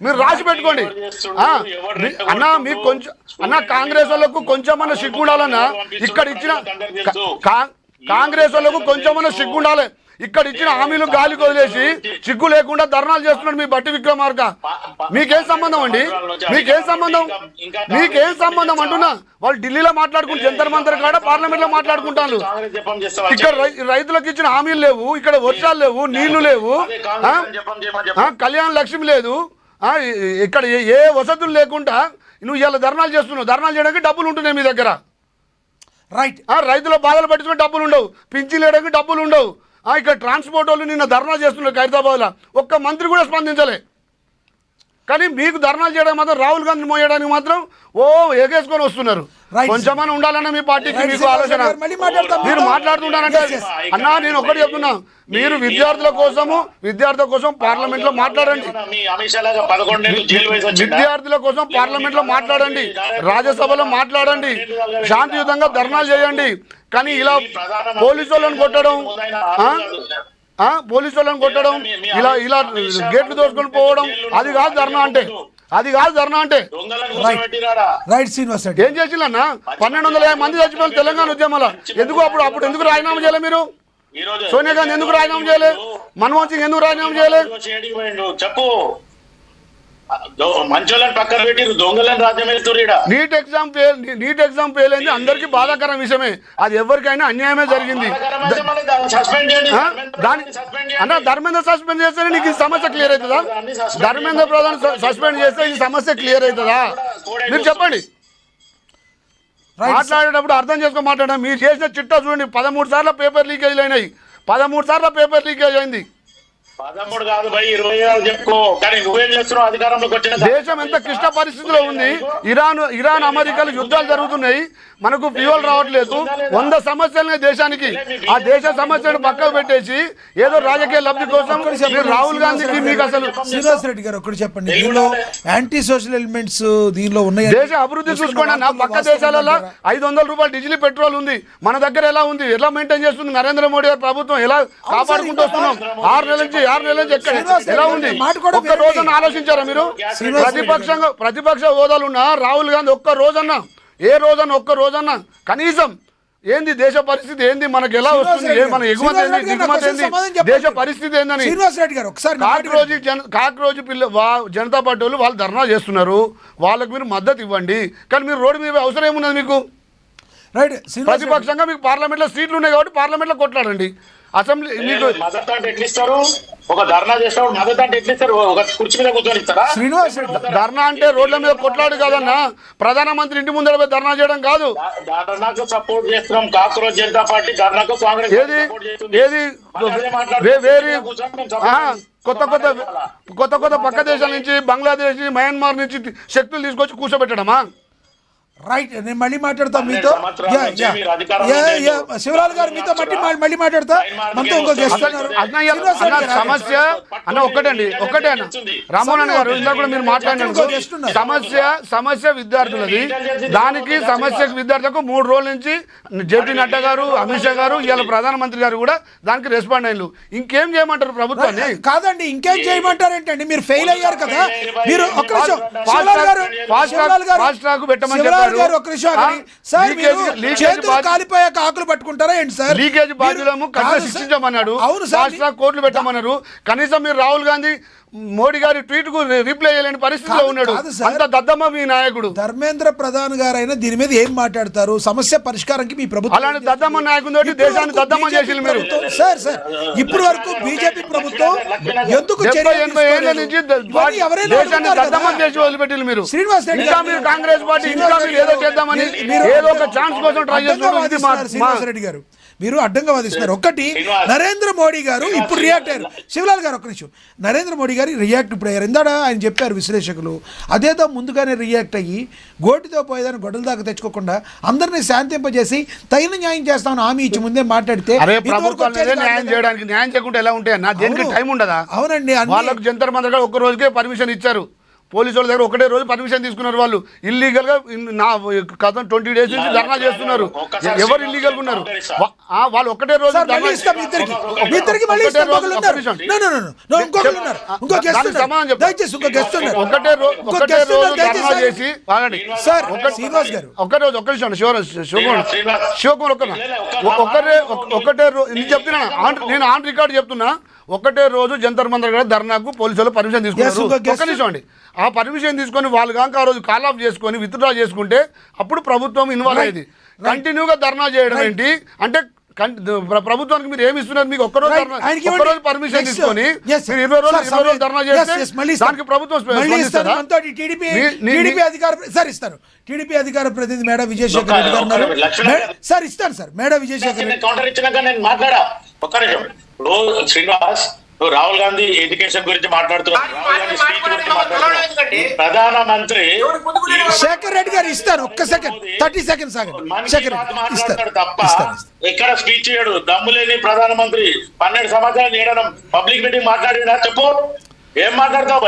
మీరు రాసి పెట్టుకోండి అన్నా. మీకు కొంచెం కాంగ్రెస్ వాళ్ళకు కొంచెమన్నా సిగ్గు ఉండాలన్నా. ఇక్కడ ఇచ్చిన కాంగ్రెస్ వాళ్ళకు కొంచెమన్నా సిగ్గు ఉండాలి. ఇక్కడ ఇచ్చిన హామీలు గాలి వదిలేసి చిగ్గు లేకుండా ధర్నాలు చేస్తున్నాడు మీ బట్టి విక్రమార్క. మీకేం సంబంధం అండి? మీకేం సంబంధం? మీకేం సంబంధం అంటున్నా? వాళ్ళు ఢిల్లీలో మాట్లాడుకుంటారు, జంతర్ మంతర్ కాడ పార్లమెంట్ లో మాట్లాడుకుంటారు. ఇక్కడ రైతులకు ఇచ్చిన హామీలు లేవు, ఇక్కడ వర్షాలు లేవు, నీళ్లు లేవు, కళ్యాణ లక్ష్మి లేదు, ఇక్కడ ఏ వసతులు లేకుండా నువ్వు ఇలా ధర్నాలు చేస్తున్నావు. ధర్నాలు చేయడానికి డబ్బులు ఉంటున్నాయి మీ దగ్గర. రైట్. రైతుల బాధలు పట్టించుకునే డబ్బులు ఉండవు, పింఛన్లు వేయడానికి డబ్బులు ఉండవు. ఇక్కడ ట్రాన్స్పోర్ట్ వాళ్ళు నిన్న ధర్నా చేస్తున్నారు ఖైరతాబాద్లో, ఒక్క మంత్రి కూడా స్పందించలే. కానీ మీకు ధర్నాలు చేయడానికి మాత్రం, రాహుల్ గాంధీ మోయడానికి మాత్రం ఎగేసుకొని వస్తున్నారు. కొంచెమని ఉండాలన్న మీ పార్టీకి మీకు ఆలోచన. మీరు మాట్లాడుతున్నారంటే అన్నా, నేను ఒకటి చెప్తున్నా, మీరు విద్యార్థుల కోసం పార్లమెంట్ లో మాట్లాడండి, విద్యార్థుల కోసం పార్లమెంట్ లో మాట్లాడండి, రాజ్యసభలో మాట్లాడండి, శాంతియుతంగా ధర్నాలు చేయండి. కానీ ఇలా పోలీసు వాళ్ళని కొట్టడం, ఇలా గేట్లు దోసుకొని పోవడం, అది కాదు ధర్నా అంటే. రైట్ శ్రీనివాస్ రెడ్డి. ఏం చేసిందన్నా? 1250 మంది చచ్చిపోయిన తెలంగాణ ఉద్యమాల ఎందుకు అప్పుడు ఎందుకు రాజీనామా చేయలే మీరు? సోనియా గాంధీ ఎందుకు రాజీనామా చేయలే? మన్మోహన్ సింగ్ ఎందుకు రాజీనామా చేయలే? చెప్పు. మంచోళ్ళని పక్కన పెట్టి దొంగలను రాజ్యం వెళ్తున్నా. నీట్ ఎగ్జామ్ ఫెయిల్ అయింది అందరికీ బాధాకరం విషయమే. అది ఎవరికైనా అన్యాయమే జరిగింది. అన్న, ధర్మేంద్ర సస్పెండ్ చేస్తే నీకు ఈ సమస్య క్లియర్ అవుతుందా? ధర్మేంద్ర ప్రధాన్ సస్పెండ్ చేస్తే ఈ సమస్య క్లియర్ అవుతుందా? మీరు చెప్పండి. మాట్లాడేటప్పుడు అర్థం చేసుకొని మాట్లాడండి. మీరు చేసిన చిట్టా చూడండి, 13 సార్లు పేపర్ లీకేజ్ అయినాయి. 13 సార్లు పేపర్ లీకేజ్ అయింది. 13 కాదు భయ్, 20 చెప్పుకో. కానీ నువ్వేం చేస్తున్నావు? అధికారంలోకి వచ్చిన దేశం ఎంత క్లిష్ట పరిస్థితిలో ఉంది. ఇరాన్ అమెరికాలు యుద్ధాలు జరుగుతున్నాయి, మనకు ఫ్యూయల్ రావట్లేదు. 100 సమస్యలు దేశానికి. ఆ దేశ సమస్యను పక్కకు పెట్టేసి ఏదో రాజకీయ లబ్ధి కోసం రాహుల్ గాంధీకి మీకు అసలు. శ్రీనివాస్ రెడ్డి గారు ఒకటి చెప్పండి, దీనిలో యాంటీ సోషల్ ఎలిమెంట్స్ దీనిలో ఉన్నాయి. దేశ అభివృద్ధి చూసుకోండి అన్న. పక్క దేశాలలో 500 రూపాయలు డీజిల్ పెట్రోల్ ఉంది, మన దగ్గర ఎలా ఉంది? ఎలా మెయింటైన్ చేస్తుంది నరేంద్ర మోడీ గారి ప్రభుత్వం? ఎలా కాపాడుకుంటూ వస్తున్నాం? 6 నెలల నుంచి ఎక్కడ ఎలా ఉంది? ఒక్క రోజున ఆలోచించారా మీరు? ప్రతిపక్ష హోదాలు ఉన్న రాహుల్ గాంధీ ఒక్క రోజన్నా కనీసం ఏంది దేశ పరిస్థితి ఏంది, మనకి ఎలా వస్తుంది, మన ఎగుమతి ఏంది, దిగుమతి ఏంది, దేశ పరిస్థితి ఏందని. కాక్రోజు పిల్ల జనతా పార్టీ వాళ్ళు ధర్నా చేస్తున్నారు, వాళ్ళకి మీరు మద్దతు ఇవ్వండి. కానీ మీరు రోడ్డు మీద అవసరం ఏమున్నది మీకు? ప్రతిపక్షంగా మీకు పార్లమెంట్లో సీట్లు ఉన్నాయి కాబట్టి పార్లమెంట్లో కొట్లాడండి. అసెంబ్లీ మీకు మద్దతు అంటే ఎట్లా ఇస్తారు? ఒక ధర్నా చేసినప్పుడు మద్దతు అంటే ఎట్లా ఇస్తారు? ఒక కుర్చీ మీద కూర్చొని ఇస్తారా? శ్రీనివాస్ ధర్నా అంటే రోడ్ల మీద కొట్లాడు కాదన్నా, ప్రధానమంత్రి ఇంటి ముందర ధర్నా చేయడం కాదు. ధర్నాకు సపోర్ట్ చేస్తున్నాం కాక్రోజ్ జనతా పార్టీ, ధర్నాకు కాంగ్రెస్ ఏది కొత్త పక్క దేశాల నుంచి, బంగ్లాదేశ్, మయన్మార్ నుంచి శక్తులు తీసుకొచ్చి కూర్చోబెట్టడమా? రైట్. నేను మళ్ళీ మాట్లాడతా మీతో. శివలాల్ గారు మీతో మళ్ళీ మాట్లాడతా. మనతో ఇంకో గెస్ట్ సమస్య అన్న ఒకటే అన్న రామోహన్ గారు, ఇందాక కూడా మీరు మాట్లాడిన సమస్య విద్యార్థులది. దానికి సమస్యకు విద్యార్థులకు 3 రోజుల నుంచి జేపీ నడ్డా గారు, అమిత్ షా గారు, ఇవాళ ప్రధానమంత్రి గారు కూడా దానికి రెస్పాండ్ అయ్యారు. ఇంకేం చేయమంటారు ప్రభుత్వాన్ని? కాదండి, ఇంకేం చేయమంటారు ఏంటండి? మీరు ఫెయిల్ అయ్యారు కదా. మీరు ఫాస్ట్ ట్రాక్ పెట్టమని చెప్పారు. కాలిపోయాక ఆకులు పట్టుకుంటారా ఏంటి సార్? లీకేజ్ బాధ్యులము శిక్షించమన్నాడు, కోర్టులు పెట్టమన్నారు. కనీసం మీరు రాహుల్ గాంధీ మోడీ గారి ట్వీట్ కు రిప్లై చేయలేని పరిస్థితిలో ఉన్నాడు. అంత దద్దమ్మ మీ నాయకుడు. ధర్మేంద్ర ప్రధాన్ గారు అయినా దీని మీద ఏం మాట్లాడతారు? సమస్య పరిష్కారానికి మీ ప్రభుత్వం అలాంటి దద్దమ్మ నాయకుడు దేశాన్ని దద్దమ్మ చేసి మీరు సార్ ఇప్పటి వరకు బీజేపీ ప్రభుత్వం ఎందుకు 70-80 ఏళ్ల నుంచి దేశాన్ని దద్దమ్మ చేసి వదిలిపెట్టింది మీరు. శ్రీనివాస్ రెడ్డి ఇంకా మీరు కాంగ్రెస్ పార్టీ ఇంకా మీరు ఏదో చేద్దామని ఏదో ఒక ఛాన్స్ కోసం ట్రై చేస్తున్నారు. శ్రీనివాస్ రెడ్డి గారు మీరు అడ్డంగా వాదిస్తున్నారు. ఒకటి, నరేంద్ర మోడీ గారు ఇప్పుడు రియాక్ట్ అయ్యారు. శివలాల్ గారు ఒక్క నిమిషం. నరేంద్ర మోడీ గారు రియాక్ట్ ఇప్పుడు అయ్యారు. ఇందాడ ఆయన చెప్పారు విశ్లేషకులు, అదేదో ముందుగానే రియాక్ట్ అయ్యి గోటితో పోయేదాన్ని గొడవల దాకా తెచ్చుకోకుండా అందరినీ శాంతింపజేసి తగిన న్యాయం చేస్తామని హామీ ఇచ్చి ముందే మాట్లాడితే న్యాయం చేయడానికి న్యాయం చేయకుండా ఎలా ఉంటాయన్నా? దేనికి టైం ఉండదా? అవునండి, వాళ్ళకు జంతర్ మంతర్ ఒక్క రోజుకే పర్మిషన్ ఇచ్చారు. పోలీసు వాళ్ళ దగ్గర ఒకటే రోజు పర్మిషన్ తీసుకున్నారు. వాళ్ళు ఇల్లీగల్ గా నా గత 20 days నుంచి ధర్నా చేస్తున్నారు. ఎవరు ఇల్లీగల్ ఉన్నారు? వాళ్ళు ఒకటే రోజు ఒకటే రోజు చెప్తున్నా, నేను ఆన్ రికార్డ్ చెప్తున్నా, ఒకటే రోజు జంతర్ మంతర్ దగ్గర ధర్నాకు పోలీసులు పర్మిషన్ తీసుకున్నారు. ఒక్క నిమిషం అండి. ఆ పర్మిషన్ తీసుకొని వాళ్ళు కాక ఆ రోజు కాల్ ఆఫ్ చేసుకొని విత్డ్రా చేసుకుంటే అప్పుడు ప్రభుత్వం ఇన్వాల్వ్ అయ్యేది. కంటిన్యూగా ధర్నా చేయడం ఏంటి అంటే ప్రభుత్వానికి మీరు ఏమి ఇస్తున్నారు? మీకు ఒక్కరోజు పర్మిషన్ తీసుకొని 20 రోజులు ధర్నా చేస్తే దానికి ప్రభుత్వం టీడీపీ అధికార ప్రతినిధి మేడం విజయశేఖర్ రెడ్డి గారు సార్ ఇస్తాను sir. Madam Vijayasekhar Reddy counter ఇచ్చినాక నేను మాట్లాడా. ఒక్క నిమిషం. ఇప్పుడు శ్రీనివాస్ నువ్వు రాహుల్ గాంధీ ఎడ్యుకేషన్ గురించి మాట్లాడుతున్నావు, ప్రధానమంత్రి శేఖర్ రెడ్డి గారు ఇస్తాను. ఒక్క సెకండ్ 30 seconds తప్ప ఎక్కడ స్పీచ్ చేయడు. దమ్ము లేని ప్రధానమంత్రి 12 సంవత్సరాలు నేడడం పబ్లిక్ మీటింగ్ మాట్లాడినా చెప్పు. ఏం మాట్లాడతావు?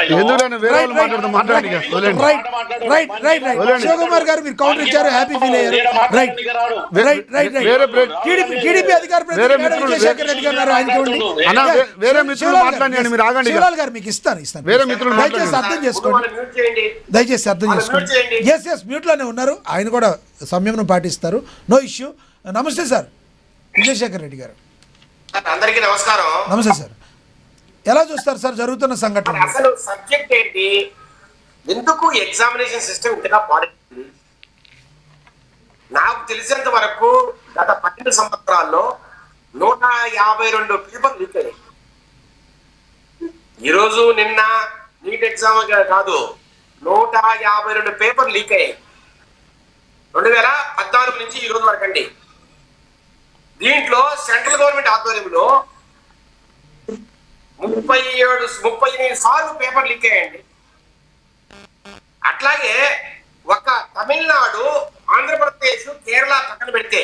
శివకుమార్ గారు మీరు కౌంటర్ ఇచ్చారు, హ్యాపీ ఫీల్ అయ్యారు. టీడీపీ అధికార ప్రతినిధి శేఖర్ రెడ్డి గారు శివలాల్ గారు మీకు ఇస్తాను. దయచేసి అర్థం చేసుకోండి, దయచేసి అర్థం చేసుకోండి. ఎస్ మ్యూట్ లోనే ఉన్నారు, ఆయన కూడా సంయమనం పాటిస్తారు, నో ఇష్యూ. నమస్తే సార్ విజయశేఖర్ రెడ్డి గారు. అందరికీ నమస్కారం. నమస్తే సార్. ఎలా చూస్తారు సార్ జరుగుతున్న సంఘటన? అసలు సబ్జెక్ట్ ఏంటి? ఎందుకు ఎగ్జామినేషన్ సిస్టమ్ ఇంతగా పాడైంది? నాకు తెలిసినంత వరకు గత 12 సంవత్సరాల్లో 152 పేపర్లు లీక్ అయ్యాయి. ఈరోజు నిన్న నీట్ ఎగ్జామ్ కాదు, 152 పేపర్లు లీక్ అయ్యాయి 2014 నుంచి ఈ రోజు వరకు అండి. దీంట్లో సెంట్రల్ గవర్నమెంట్ ఆధ్వర్యంలో 38 సార్లు పేపర్ లీక్ అయ్యండి. అట్లాగే ఒక తమిళనాడు, ఆంధ్రప్రదేశ్, కేరళ పక్కన పెడితే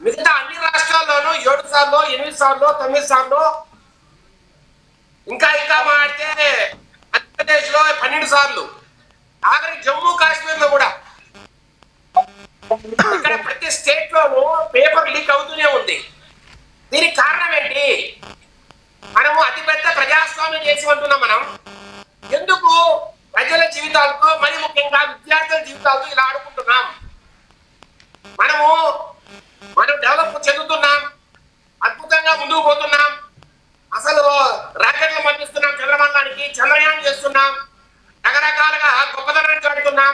మిగతా అన్ని రాష్ట్రాల్లోనూ 7 సార్లు, 8 సార్లు, 9 సార్లు, ఇంకా మాడితే ఆంధ్రప్రదేశ్ లో 12 సార్లు, ఆఖరి జమ్మూ కాశ్మీర్ లో కూడా ఇక్కడ ప్రతి స్టేట్ లోనూ పేపర్ లీక్ అవుతూనే ఉంది. దీనికి కారణం ఏంటి? మనము అతిపెద్ద ప్రజాస్వామ్యం చేసి ఉంటున్నాం. మనం ఎందుకు ప్రజల జీవితాలతో, మరి ముఖ్యంగా విద్యార్థుల జీవితాలతో ఇలా ఆడుకుంటున్నాం? మనం డెవలప్ చెందుతున్నాం, అద్భుతంగా ముందుకు పోతున్నాం, అసలు రాకెట్లు పంపిస్తున్నాం చంద్రమండలానికి, చంద్రయానం చేస్తున్నాం, రకరకాలుగా గొప్పతనాన్ని చాటుతున్నాం,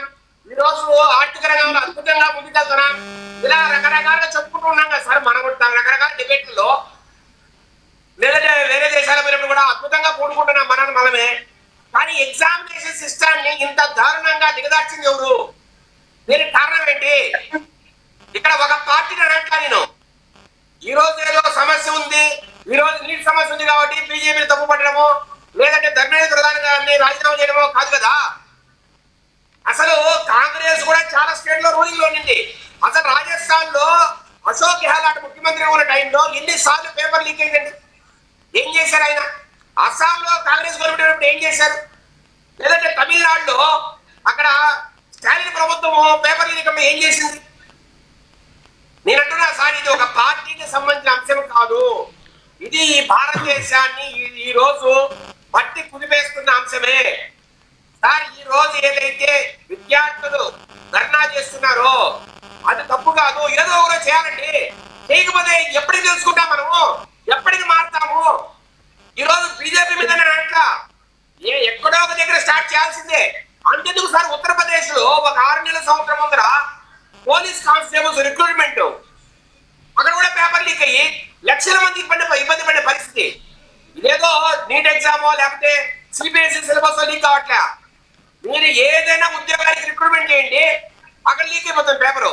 ఈ రోజు ఆర్థిక రంగంలో అద్భుతంగా ముందుకెళ్తున్నాం. ఇలా రకరకాలుగా చెప్పుకుంటున్నాం కదా సార్. మనం రకరకాల డిబేట్లలో లేదంటే వేరే దేశాల పోయినప్పుడు కూడా అద్భుతంగా కూడుకుంటున్నాం మనమే. కానీ ఎగ్జామినేషన్ సిస్టాన్ని ఇంత దారుణంగా దిగదార్చింది ఎవరు? దీనికి కారణం ఏంటి? ఇక్కడ ఒక పార్టీని అనంటా నేను, ఈ రోజు ఏదో సమస్య ఉంది, ఈ రోజు నీటి సమస్య ఉంది కాబట్టి బీజేపీని తప్పు పట్టడమో లేదంటే ధర్మేంద్ర ప్రధాని గారిని రాజీనామా చేయడమో కాదు కదా. అసలు కాంగ్రెస్ కూడా చాలా స్టేట్ లో రూలింగ్ లో ఉంది. అసలు రాజస్థాన్ లో అశోక్ గెహ్లాట్ ముఖ్యమంత్రి ఉన్న టైంలో ఎన్నిసార్లు పేపర్ లీక్ అయిందండి? ఏం చేశారు ఆయన? అస్సాంలో కాంగ్రెస్ గవర్నమెంట్ ఏం చేశారు? లేదంటే తమిళనాడులో అక్కడ స్టాలిన్ ప్రభుత్వం పేపర్ లీక్ ఏం చేసింది? నేను అంటున్నా సార్, ఇది ఒక పార్టీకి సంబంధించిన అంశం కాదు. ఇది భారతదేశాన్ని ఈ రోజు బట్టి కుదిపేస్తున్న అంశమే సార్. ఈ రోజు ఏదైతే విద్యార్థులు ధర్నా చేస్తున్నారో అది తప్పు కాదు. ఏదో ఒకరో చేయాలండి. చేయకపోతే ఎప్పటికి తెలుసుకుంటాం మనము? ఎప్పటికి మారుతాము? ఈ రోజు బీజేపీ మీద అట్లా ఎక్కడో ఒక దగ్గర స్టార్ట్ చేయాల్సిందే. అంతెందుకు సార్, ఉత్తరప్రదేశ్ లో ఒక 6 నెలల సంవత్సరం ముందర పోలీస్ కానిస్టేబుల్స్ రిక్రూట్మెంట్ అక్కడ కూడా పేపర్ లీక్ అయ్యి లక్షల మంది ఇబ్బంది పడే పరిస్థితి. ఇదేదో నీట్ ఎగ్జామో లేకపోతే సిబిఎస్ఈ సిలబస్ లీక్ కావట్లే. మీరు ఏదైనా ఉద్యోగానికి రిక్రూట్మెంట్ చేయండి, అక్కడ లీక్ అయిపోతుంది పేపరు.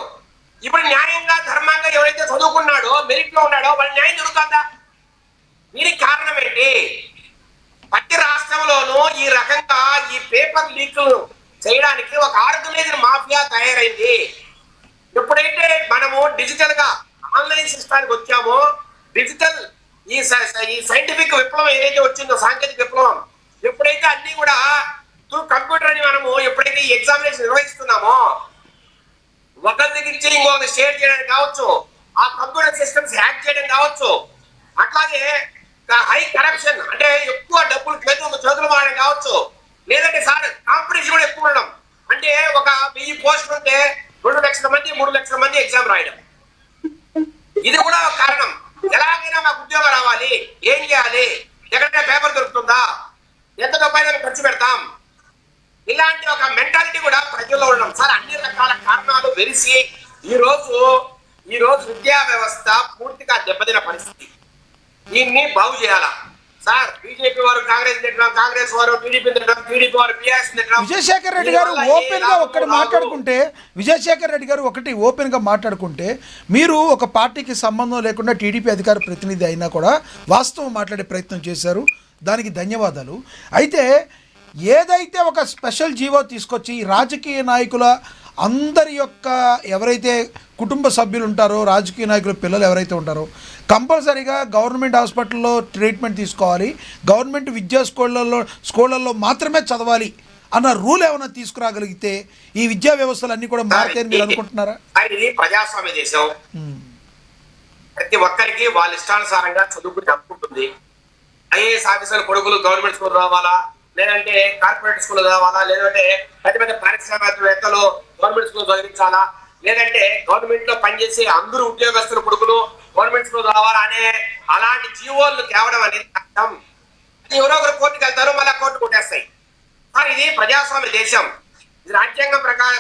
ఇప్పుడు న్యాయంగా ధర్మంగా ఎవరైతే చదువుకున్నాడో, మెరిట్ లో ఉన్నాడో వాళ్ళ న్యాయం జరుగుతుందా? దీనికి కారణం ఏంటి? ప్రతి రాష్ట్రంలోనూ ఈ రకంగా ఈ పేపర్ లీక్ చేయడానికి ఒక ఆర్గనైజ్డ్ మాఫియా తయారైంది. ఎప్పుడైతే మనము డిజిటల్ గా ఆన్లైన్ సిస్టానికి వచ్చామో, డిజిటల్ ఈ సైంటిఫిక్ విప్లవం ఏదైతే వచ్చిందో, సాంకేతిక విప్లవం, ఎప్పుడైతే అన్ని కూడా కంప్యూటర్ అని మనము ఎప్పుడైతే ఈ ఎగ్జామినేషన్ నిర్వహిస్తున్నామో ఒకరి దగ్గర నుంచి ఇంకొక షేర్ చేయడానికి కావచ్చు, ఆ కంప్యూటర్ సిస్టమ్స్ హ్యాక్ చేయడం కావచ్చు, అట్లాగే హై కరప్షన్ అంటే ఎక్కువ డబ్బులు చేతులు మారడం కావచ్చు, లేదంటే సార్ కాంపిటీషన్ కూడా ఎక్కువ ఉండడం, అంటే ఒక 1000 పోస్టులు ఉంటే 2 లక్షల మంది 3 లక్షల మంది ఎగ్జామ్ రాయడం, ఇది కూడా ఒక కారణం. ఎలాగైనా మాకు ఉద్యోగం రావాలి, ఏం చేయాలి, ఎక్కడైనా పేపర్ దొరుకుతుందా, ఎంత డబ్బైనా ఖర్చు పెడతాం, ఇలాంటి ఒక మెంటాలిటీ కూడా ప్రజల్లో ఉండడం. సార్ అన్ని రకాల కారణాలు వెలిసి ఈ రోజు విద్యా వ్యవస్థ పూర్తిగా దెబ్బతిన పరిస్థితి. దీన్ని బాగు చేయాలా సార్? బీజేపీ వారు కాంగ్రెస్ తిట్టడం, కాంగ్రెస్ వారు టీడీపీ తిట్టడం, టీడీపీ వారు టీఆర్ఎస్ తిట్టడం. విజయశేఖర్ రెడ్డి గారు ఓపెన్ గా ఒకటి మాట్లాడుకుంటే, విజయశేఖర్ రెడ్డి గారు ఒకటి ఓపెన్ గా మాట్లాడుకుంటే, మీరు ఒక పార్టీకి సంబంధం లేకుండా టీడీపీ అధికార ప్రతినిధి అయినా కూడా వాస్తవం మాట్లాడే ప్రయత్నం చేశారు, దానికి ధన్యవాదాలు. అయితే ఏదైతే ఒక స్పెషల్ జీవో తీసుకొచ్చి రాజకీయ నాయకుల అందరి యొక్క ఎవరైతే కుటుంబ సభ్యులు ఉంటారో, రాజకీయ నాయకుల పిల్లలు ఎవరైతే ఉంటారో కంపల్సరీగా గవర్నమెంట్ హాస్పిటల్లో ట్రీట్మెంట్ తీసుకోవాలి, గవర్నమెంట్ విద్యా స్కూళ్ళల్లో మాత్రమే చదవాలి అన్న రూల్ ఏమైనా తీసుకురాగలిగితే ఈ విద్యా వ్యవస్థలు అన్నీ కూడా మారుతాయని మీరు అనుకుంటున్నారా? ఇది ప్రజాస్వామ్య దేశం, ప్రతి ఒక్కరికి వాళ్ళ ఇష్టానుసారంగా చదువుకుని అనుకుంటుంది. ఐఏఎస్ ఆఫీసర్ కొడుకులు గవర్నమెంట్ స్కూల్ రావాలా, లేదంటే కార్పొరేట్ స్కూల్ కావాలా, లేదంటే పెద్ద పెద్ద పారిశ్రామికవేత్తలు గవర్నమెంట్ స్కూల్ చదివించాలా, లేదంటే గవర్నమెంట్ లో పనిచేసే అందరూ ఉద్యోగస్తుల కొడుకులు గవర్నమెంట్ స్కూల్ రావాలా అనే అలాంటి జీవోలు తేవడం అనేది కష్టం. ఎవరో ఒకరు కోర్టుకు వెళ్తారు, మళ్ళీ కోర్టు కొట్టేస్తాయి. సార్ ఇది ప్రజాస్వామ్య దేశం, ఇది రాజ్యాంగం ప్రకారం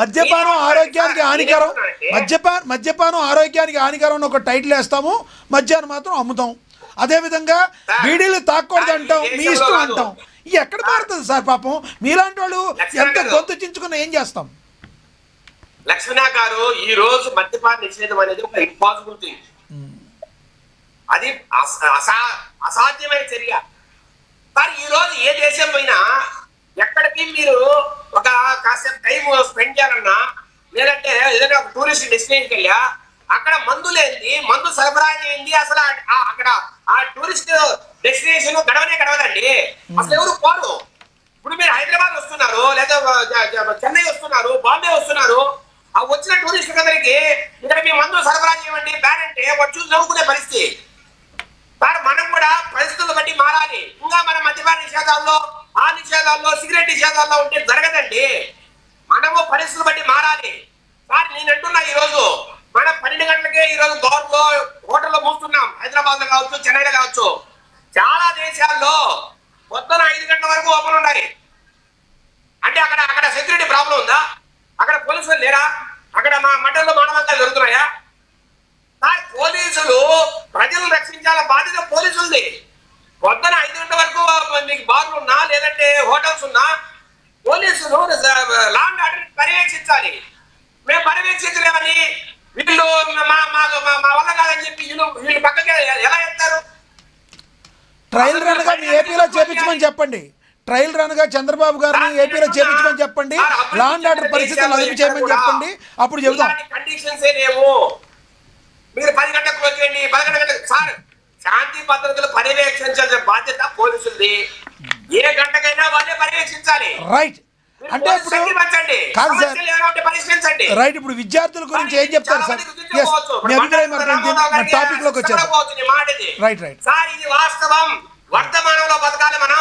మద్యపానం ఆరోగ్యానికి హానికరం, మద్యపానం ఆరోగ్యానికి హానికరం ఒక టైటిల్ వేస్తాము, మద్యాన్ని మాత్రం అమ్ముతాం. అదే విధంగా బీడీలు తాకూడదు అంటాం, మీ ఇష్టం అంటాం. ఎక్కడ మారుతుంది సార్? పాపం మీలాంటి వాళ్ళు ఎంత గొంతు చించుకున్నా ఏం చేస్తాం? లక్ష్మణ గారు, ఈ రోజు మద్యపాన నిషేధం అనేది ఒక ఇంపాసిబుల్ థింగ్, అది అసాధ్యమైన చర్య. మరి ఈ రోజు ఏ దేశం పోయినా ఎక్కడికి మీరు ఒక కాసేపు టైం స్పెండ్ చేయాలన్నా, లేదంటే ఏదైనా ఒక టూరిస్ట్ డెస్టినేషన్కి వెళ్ళా అక్కడ మందు లేనిది, మందు సరఫరా చేయండి, అసలు అక్కడ ఆ టూరిస్ట్ డెస్టినేషన్ గడవదండి, అసలు ఎవరు పోరు. ఇప్పుడు మీరు హైదరాబాద్ వస్తున్నారు, లేదా చెన్నై వస్తున్నారు, బాంబే వస్తున్నారు, ఆ వచ్చిన టూరిస్ట్ అందరికి ఇక్కడ మీ మందు సరఫరా చేయమండి బ్యాన్ అంటే వాడు చూసి నవ్వుకునే పరిస్థితి. సార్ మనం కూడా పరిస్థితులు బట్టి మారాలి. ఇంకా మన మద్యపాన నిషేధాల్లో, ఆ నిషేధాల్లో, సిగరెట్ నిషేధాల్లో ఉంటే జరగదండి. మనము పరిస్థితులు బట్టి మారాలి. సార్ నేను అంటున్నా, ఈ రోజు మనం 12 గంటలకే ఈ రోజు గవర్లో హోటల్లో కూర్చున్నాం, హైదరాబాద్ లో కావచ్చు, చెన్నైలో కావచ్చు. చాలా దేశాల్లో పొద్దున 5 గంటల వరకు ఓపెన్ ఉన్నాయి. అంటే అక్కడ సెక్యూరిటీ ప్రాబ్లం ఉందా? అక్కడ పోలీసులు లేరా? అక్కడ మా మఠంలో మానవంతాలు జరుగుతున్నాయా? పోలీసులు ప్రజలను రక్షించాల బాధ్యత పోలీసులది. పొద్దున 5 గంటల వరకు మీకు బార్లు ఉన్నా, లేదంటే హోటల్స్ ఉన్నా, పోలీసులు లా అండ్ ఆర్డర్ పర్యవేక్షించాలి. మేము పర్యవేక్షించలేమని వీళ్ళు మా వల్ల కాదని చెప్పి వీళ్ళు పక్కకి ఎలా వెళ్తారు? ట్రయల్ రన్ గా మీ ఏపీలో చేపించమని చెప్పండి, ట్రయల్ రన్ గా చంద్రబాబు గారిని ఏపీలో చేపించమని చెప్పండి, లా అండ్ ఆర్డర్ పరిస్థితులు అదుపు చేయమని చెప్పండి, అప్పుడు చెబుతాం. కండిషన్సే లేవు. మీరు 10 గంటలకు వచ్చేయండి, 11 గంటలకు. సార్ శాంతి భద్రతలు పర్యవేక్షించాల్సిన బాధ్యత పోలీసులది. ఏ గంటకైనా వాళ్ళే పర్యవేక్షించాలి. రైట్. అంటే ఇప్పుడు కాదు సార్, రైట్. ఇప్పుడు విద్యార్థుల గురించి ఏం చెప్తారు సార్? మీ అభిప్రాయం టాపిక్ లోకి వచ్చారు. రైట్ రైట్ సార్, ఇది వాస్తవం. వర్తమానంలో బతకాలి. మనం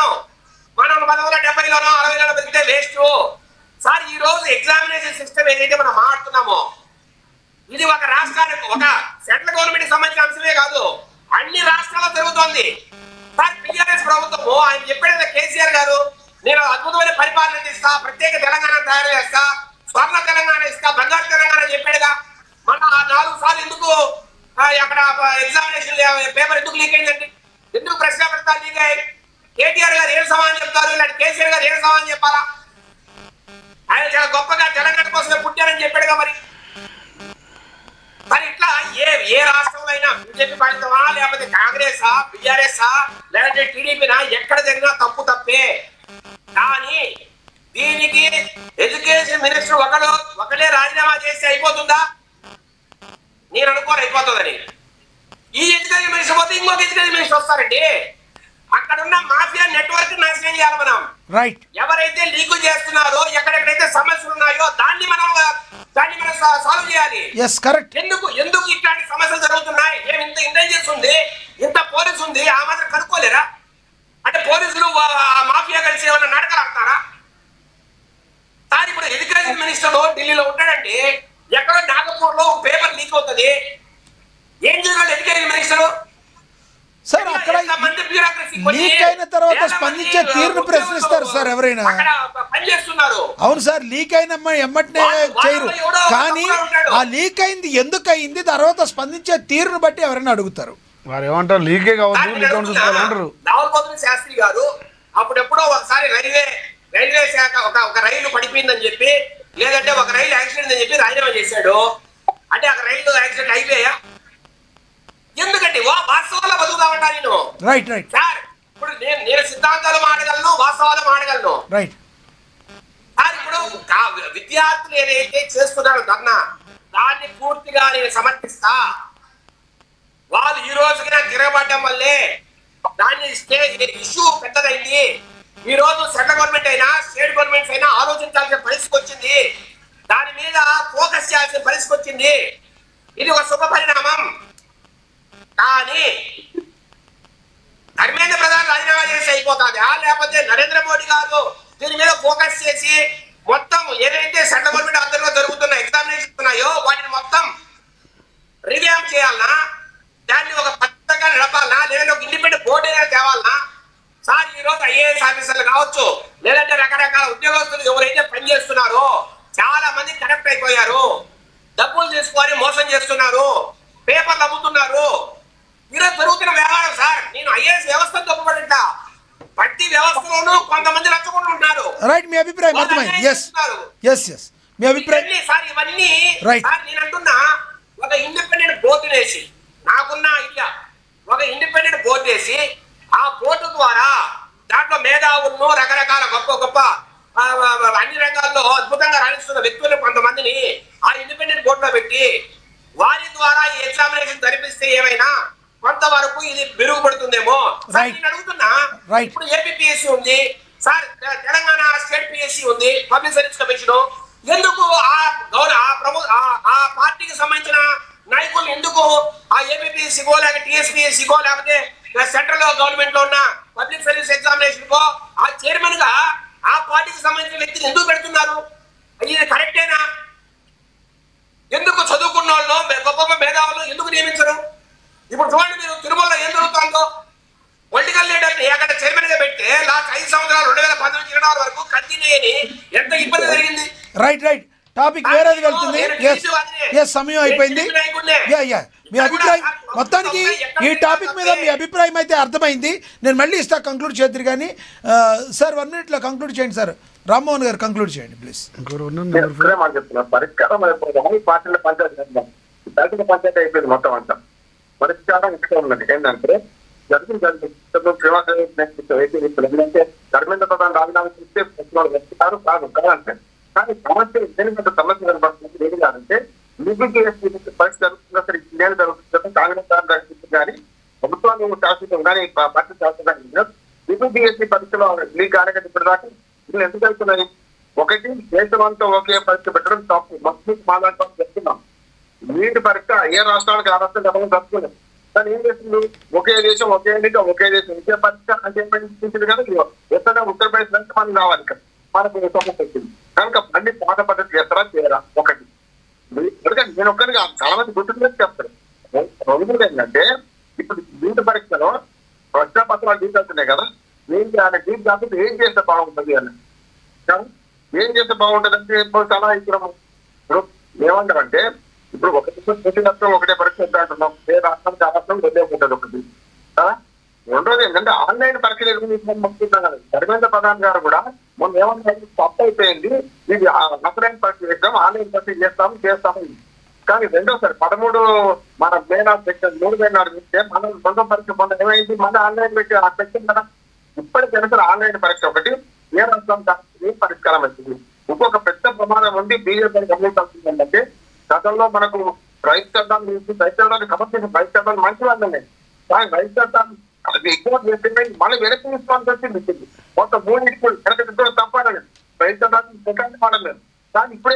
70లోనో 60లోనో బతికితే వేస్ట్. సార్ ఈ రోజు ఎగ్జామినేషన్ సిస్టమ్ ఏదైతే మనం మాట్లాడుతున్నామో, ఇది ఒక రాష్ట్రానికి, ఒక సెంట్రల్ గవర్నమెంట్ సంబంధించిన అంశమే కాదు, అన్ని రాష్ట్రాల్లో జరుగుతోంది. సార్ టీఆర్ఎస్ ప్రభుత్వము ఆయన చెప్పాడు, కేసీఆర్ గారు నేను అద్భుతమైన పరిపాలన ఇస్తా, ప్రత్యేక తెలంగాణ తయారు చేస్తా, స్వర్ణ తెలంగాణ ఇస్తా, బంగారు తెలంగాణ చెప్పాడుగా. మన 4 సార్లు ఎందుకు అక్కడ ఎగ్జామినేషన్ పేపర్ ఎందుకు లీక్ అయిందండి? ఎందుకు ప్రశ్న పత్రాలు లీక్ అయ్యాయి? కేటీఆర్ గారు ఏం సమాధానం చెప్తారు, ఇలాంటి కేసీఆర్ గారు ఏం సమాధానం చెప్పాలా? ఆయన చాలా గొప్పగా తెలంగాణ కోసమే పుట్టారని చెప్పాడుగా. మరి ఇట్లా ఏ రాష్ట్రంలో అయినా బీజేపీ పాలితమా, లేకపోతే కాంగ్రెస్, బీఆర్ఎస్, లేదంటే టీడీపీనా, ఎక్కడ జరిగినా తప్పు తప్పే. కానీ దీనికి ఎడ్యుకేషన్ మినిస్టర్ ఒకడే రాజీనామా చేస్తే అయిపోతుందా? నేను అనుకోని అయిపోతుందని. ఈ ఎడ్యుకేషన్ మినిస్టర్ పోతే ఇంకొక ఎడ్యుకేషన్ మినిస్టర్ వస్తారండి. అక్కడున్న మాఫియా నెట్వర్క్ నాశనం చేయాలి మనం. రైట్. ఎవరైతే లీకు చేస్తున్నారో, ఎక్కడెక్కడైతే సమస్యలు ఉన్నాయో దాన్ని మనం సాల్వ్ చేయాలి. Yes, correct. ఎందుకు ఇట్లాంటి సమస్యలు జరుగుతున్నాయి? ఏమి ఇంత ఇంటెలిజెన్స్ ఉంది, ఇంత పోలీసు ఉంది, ఆ మాత్రం కనుక్కోలేరా? అంటే పోలీసులు మాఫియా కలిసి ఏమైనా నాటకాలు ఆడతారా? సార్ ఇప్పుడు ఎడ్యుకేషన్ మినిస్టర్ ఢిల్లీలో ఉంటాడండి, ఎక్కడో నాగపూర్ లో పేపర్ లీక్ అవుతుంది, ఏం చేయాలి ఎడ్యుకేషన్ మినిస్టర్? సార్ అక్కడ లీక్ అయిన తర్వాత స్పందించే తీరును ప్రశ్నిస్తారు సార్ ఎవరైనా. అవును సార్, లీక్ అయిన ఎమ్మటనే చేయరు, కానీ ఆ లీక్ అయింది ఎందుకు అయింది తర్వాత స్పందించే తీరును బట్టి ఎవరైనా అడుగుతారు. వారు ఏమంటారు, లీకే కావద్దు, లీక్ చూసుకోవాలంటారు. రావులపోతుని శాస్త్రి గారు అప్పుడెప్పుడో ఒకసారి రైల్వే శాఖ ఒక రైలు పడిపోయిందని చెప్పి, లేదంటే ఒక రైలు యాక్సిడెంట్ అని చెప్పి రాజీనామా చేశాడు. అంటే ఒక రైలు యాక్సిడెంట్ అయిపోయా? ఎందుకంటే వాస్తవాల్లో బతుకుతామంటా నేను. రైట్ సార్ ఇప్పుడు నేను సిద్ధాంతాలు మాడగలను, వాస్తవాలు మాడగలను. రైట్ సార్ ఇప్పుడు విద్యార్థులు ఏదైతే చేస్తున్నారో ధర్నా, దాన్ని పూర్తిగా నేను సమర్థిస్తా. వాళ్ళు ఈ రోజుకి తిరగబడ్డం వల్లే దాన్ని ఇష్యూ పెద్దదైంది. ఈ రోజు సెంట్రల్ గవర్నమెంట్ అయినా స్టేట్ గవర్నమెంట్స్ అయినా ఆలోచించాల్సిన పరిస్థితి వచ్చింది, దాని మీద ఫోకస్ చేయాల్సిన పరిస్థితి వచ్చింది. ఇది ఒక శుభ పరిణామం. కానీ ధర్మేంద్ర ప్రధాన్ రాజీనామా చేసి అయిపోతుందా, లేకపోతే నరేంద్ర మోడీ గారు దీని మీద ఫోకస్ చేసి మొత్తం ఏదైతే సెంట్రల్ గవర్నమెంట్ ఆధ్వర్యంలో జరుగుతున్న ఎగ్జామినేషన్ ఉన్నాయో వాటిని మొత్తం రివ్యామ్ చేయాలనా, దాన్ని ఒక పద్ధతిగా నడపాలనా, లేదంటే ఒక ఇండిపెండెంట్ బోర్డు అయినా తేవాలనా? సార్ ఈ రోజు ఐఏఎస్ ఆఫీసర్లు కావచ్చు, లేదంటే రకరకాల ఉద్యోగస్తులు ఎవరైతే పనిచేస్తున్నారో చాలా మంది కనెక్ట్ అయిపోయారు, డబ్బులు తీసుకొని మోసం చేస్తున్నారు, పేపర్లు అమ్ముతున్నారు. ఈరోజు జరుగుతున్న వ్యవహారం సార్. నేను ఐఏఎస్ వ్యవస్థను తప్పుపడట, ప్రతి వ్యవస్థలోనూ కొంతమంది నచ్చకుండా ఉన్నారు. రైట్, మీ అభిప్రాయం అర్థమైంది. ఎస్ మీ అభిప్రాయం సార్. ఇవన్నీ సార్ నేను అంటున్నా, ఒక ఇండిపెండెంట్ బోర్డు వేసి, నాకున్న ఐడియా ఒక ఇండిపెండెంట్ బోర్డు వేసి, ఆ బోర్డు ద్వారా దాంట్లో మేధావులను రకరకాల గొప్ప అన్ని రంగాల్లో అద్భుతంగా రాణిస్తున్న వ్యక్తులు కొంతమందిని ఆ ఇండిపెండెంట్ బోర్డులో పెట్టి వారి ద్వారా ఈ ఎగ్జామినేషన్ జరిపిస్తే ఏమైనా కొంతవరకు ఇది మెరుగుపడుతుందేమో నేను అడుగుతున్నా. ఇప్పుడు ఏపీపీఎస్సీ ఉంది సార్, తెలంగాణ స్టేట్ పిఎస్సీ ఉంది, పబ్లిక్ సర్వీస్ కమిషన్. ఎందుకు ఆ పార్టీకి సంబంధించిన నాయకులు ఎందుకు ఆ ఏపీపీఎస్సీకో లేక టీఎస్పీఎస్సీకో లేకపోతే సెంట్రల్ గవర్నమెంట్ లో ఉన్న పబ్లిక్ సర్వీస్ ఎగ్జామినేషన్ కో ఆ చైర్మన్ గా ఆ పార్టీకి సంబంధించిన వ్యక్తిని ఎందుకు పెడుతున్నారు? ఇది కరెక్టేనా? ఎందుకు చదువుకున్న వాళ్ళు గొప్ప మేధావులు ఎందుకు నియమించరు? ఇప్పుడు చూడండి, మీరు తిరుమలలో ఏం జరుగుతుందో, పొలిటికల్ లీడర్ ని అక్కడ చైర్మన్ గా పెడితే లాస్ట్ 5 సంవత్సరాలు 2019 వరకు కంటిన్యూ ఎంత ఇబ్బంది జరిగింది. రైట్ టాపిక్ వేరేది వెళ్తుంది. సమయం అయిపోయింది. మీ అభిప్రాయం మొత్తానికి ఈ టాపిక్ మీద మీ అభిప్రాయం అయితే అర్థమైంది. నేను మళ్ళీ ఇస్తా, కంక్లూడ్ చేద్దరు కానీ సార్ 1 minute కంక్లూడ్ చేయండి సార్. రామ్మోహన్ గారు కంక్లూడ్ చేయండి ప్లీజ్. పరిష్కారం అయిపోయింది, పార్టీల పంచాయతీ అయిపోయింది మొత్తం అంతా. పరిష్కారం ఇక్కడ ఉన్నది ఏంటంటే ఎందుకంటే ధర్మేంద్ర ప్రధాన్ రాజీనామా చేస్తే వ్యక్తికారు కాదంటే, కానీ సమస్య దేనికంటే సమస్య కనబడుతుంది ఏది కాదంటే యూపీఎస్సీ పరీక్ష జరుగుతున్నా సరే ఇండియాలో జరుగుతుంది, కాంగ్రెస్ కానీ ప్రభుత్వాన్ని శాశ్వతం కానీ పార్టీ శాశ్వతం యూపీఎస్సీ పరీక్షలో లీక్ ఆడగంటే ఇప్పటిదాకా వీళ్ళు ఎందుకు వెళ్తున్నాయి? ఒకటి దేశమంతా ఒకే పరీక్ష పెట్టడం తప్పు, మస్తు మాట్లాడటం చెప్తున్నాం. నీటి పరీక్ష ఏ రాష్ట్రానికి ఆ రాష్ట్రం గతంలో జరుపుకోలేదు, కానీ ఏం చేస్తుంది ఒకే దేశం ఒకే ఎన్నిక ఒకే దేశం విద్యా పరీక్ష అంటే ఏమైంది కదా, ఎక్కడ ఉత్తరప్రదేశ్ నుంచి మనం రావాలి ఇక్కడ మనకు సమస్య వచ్చింది కనుక అన్ని పాత పద్ధతి చేస్తారా చేయరా? ఒకటి ఎందుకంటే నేను ఒక్కరికి చాలా మంది గుర్తున్నట్టు చెప్తారు. రెండోది ఏంటంటే ఇప్పుడు నీటి పరీక్షలో ప్రశ్న పత్రాలు డీప్ అవుతున్నాయి కదా, ఏం చేయాలి? డీప్ కాకపోతే ఏం చేస్తే బాగుంటుంది అని, ఏం చేస్తే బాగుంటుంది అంటే చాలా ఇప్పుడు ఏమంటారంటే ఇప్పుడు ఒక దేశం ఒకటే పరీక్ష అంటున్నాం, ఏ రాష్ట్రానికి ఆ రాష్ట్రం వదిలే ఉంటుంది ఒకటి. రెండోది ఏంటంటే ఆన్లైన్ పరీక్షలు నిర్వహించుకుంటున్నాం కదా. ధర్మేంద్ర ప్రధాన్ గారు కూడా మొన్న ఏమన్నా తప్పు అయిపోయింది, ఇది ఆఫ్లైన్ పరీక్ష చేద్దాం, ఆన్లైన్ పరీక్ష చేస్తాము. కానీ రెండోసారి 13 మన మే 3 మే నాడు చూస్తే మనం సొంత పరీక్ష మొన్న ఏమైంది, మళ్ళీ ఆన్లైన్ పెట్టి పెట్టింది కదా. ఇప్పటికైనా ఆన్లైన్ పరీక్ష ఒకటి ఏ రాష్ట్రం పరిష్కారం అవుతుంది. ఇంకొక పెద్ద ప్రమాదం ఉంది బీజేపీ గమనించాల్సింది ఏంటంటే గతంలో మనకు రైతు చట్టాలు రైతు చట్టాలు సమస్య రైతు చట్టాలు మంచి వాళ్ళనే, కానీ రైతు చట్టాలు ఎక్కువ చేస్తే మళ్ళీ వెనక్కి తీసుకోవాల్సి వచ్చింది. మొత్తం 3 వెనక తప్పాలని రైతు పాడలేదు. కానీ ఇప్పుడే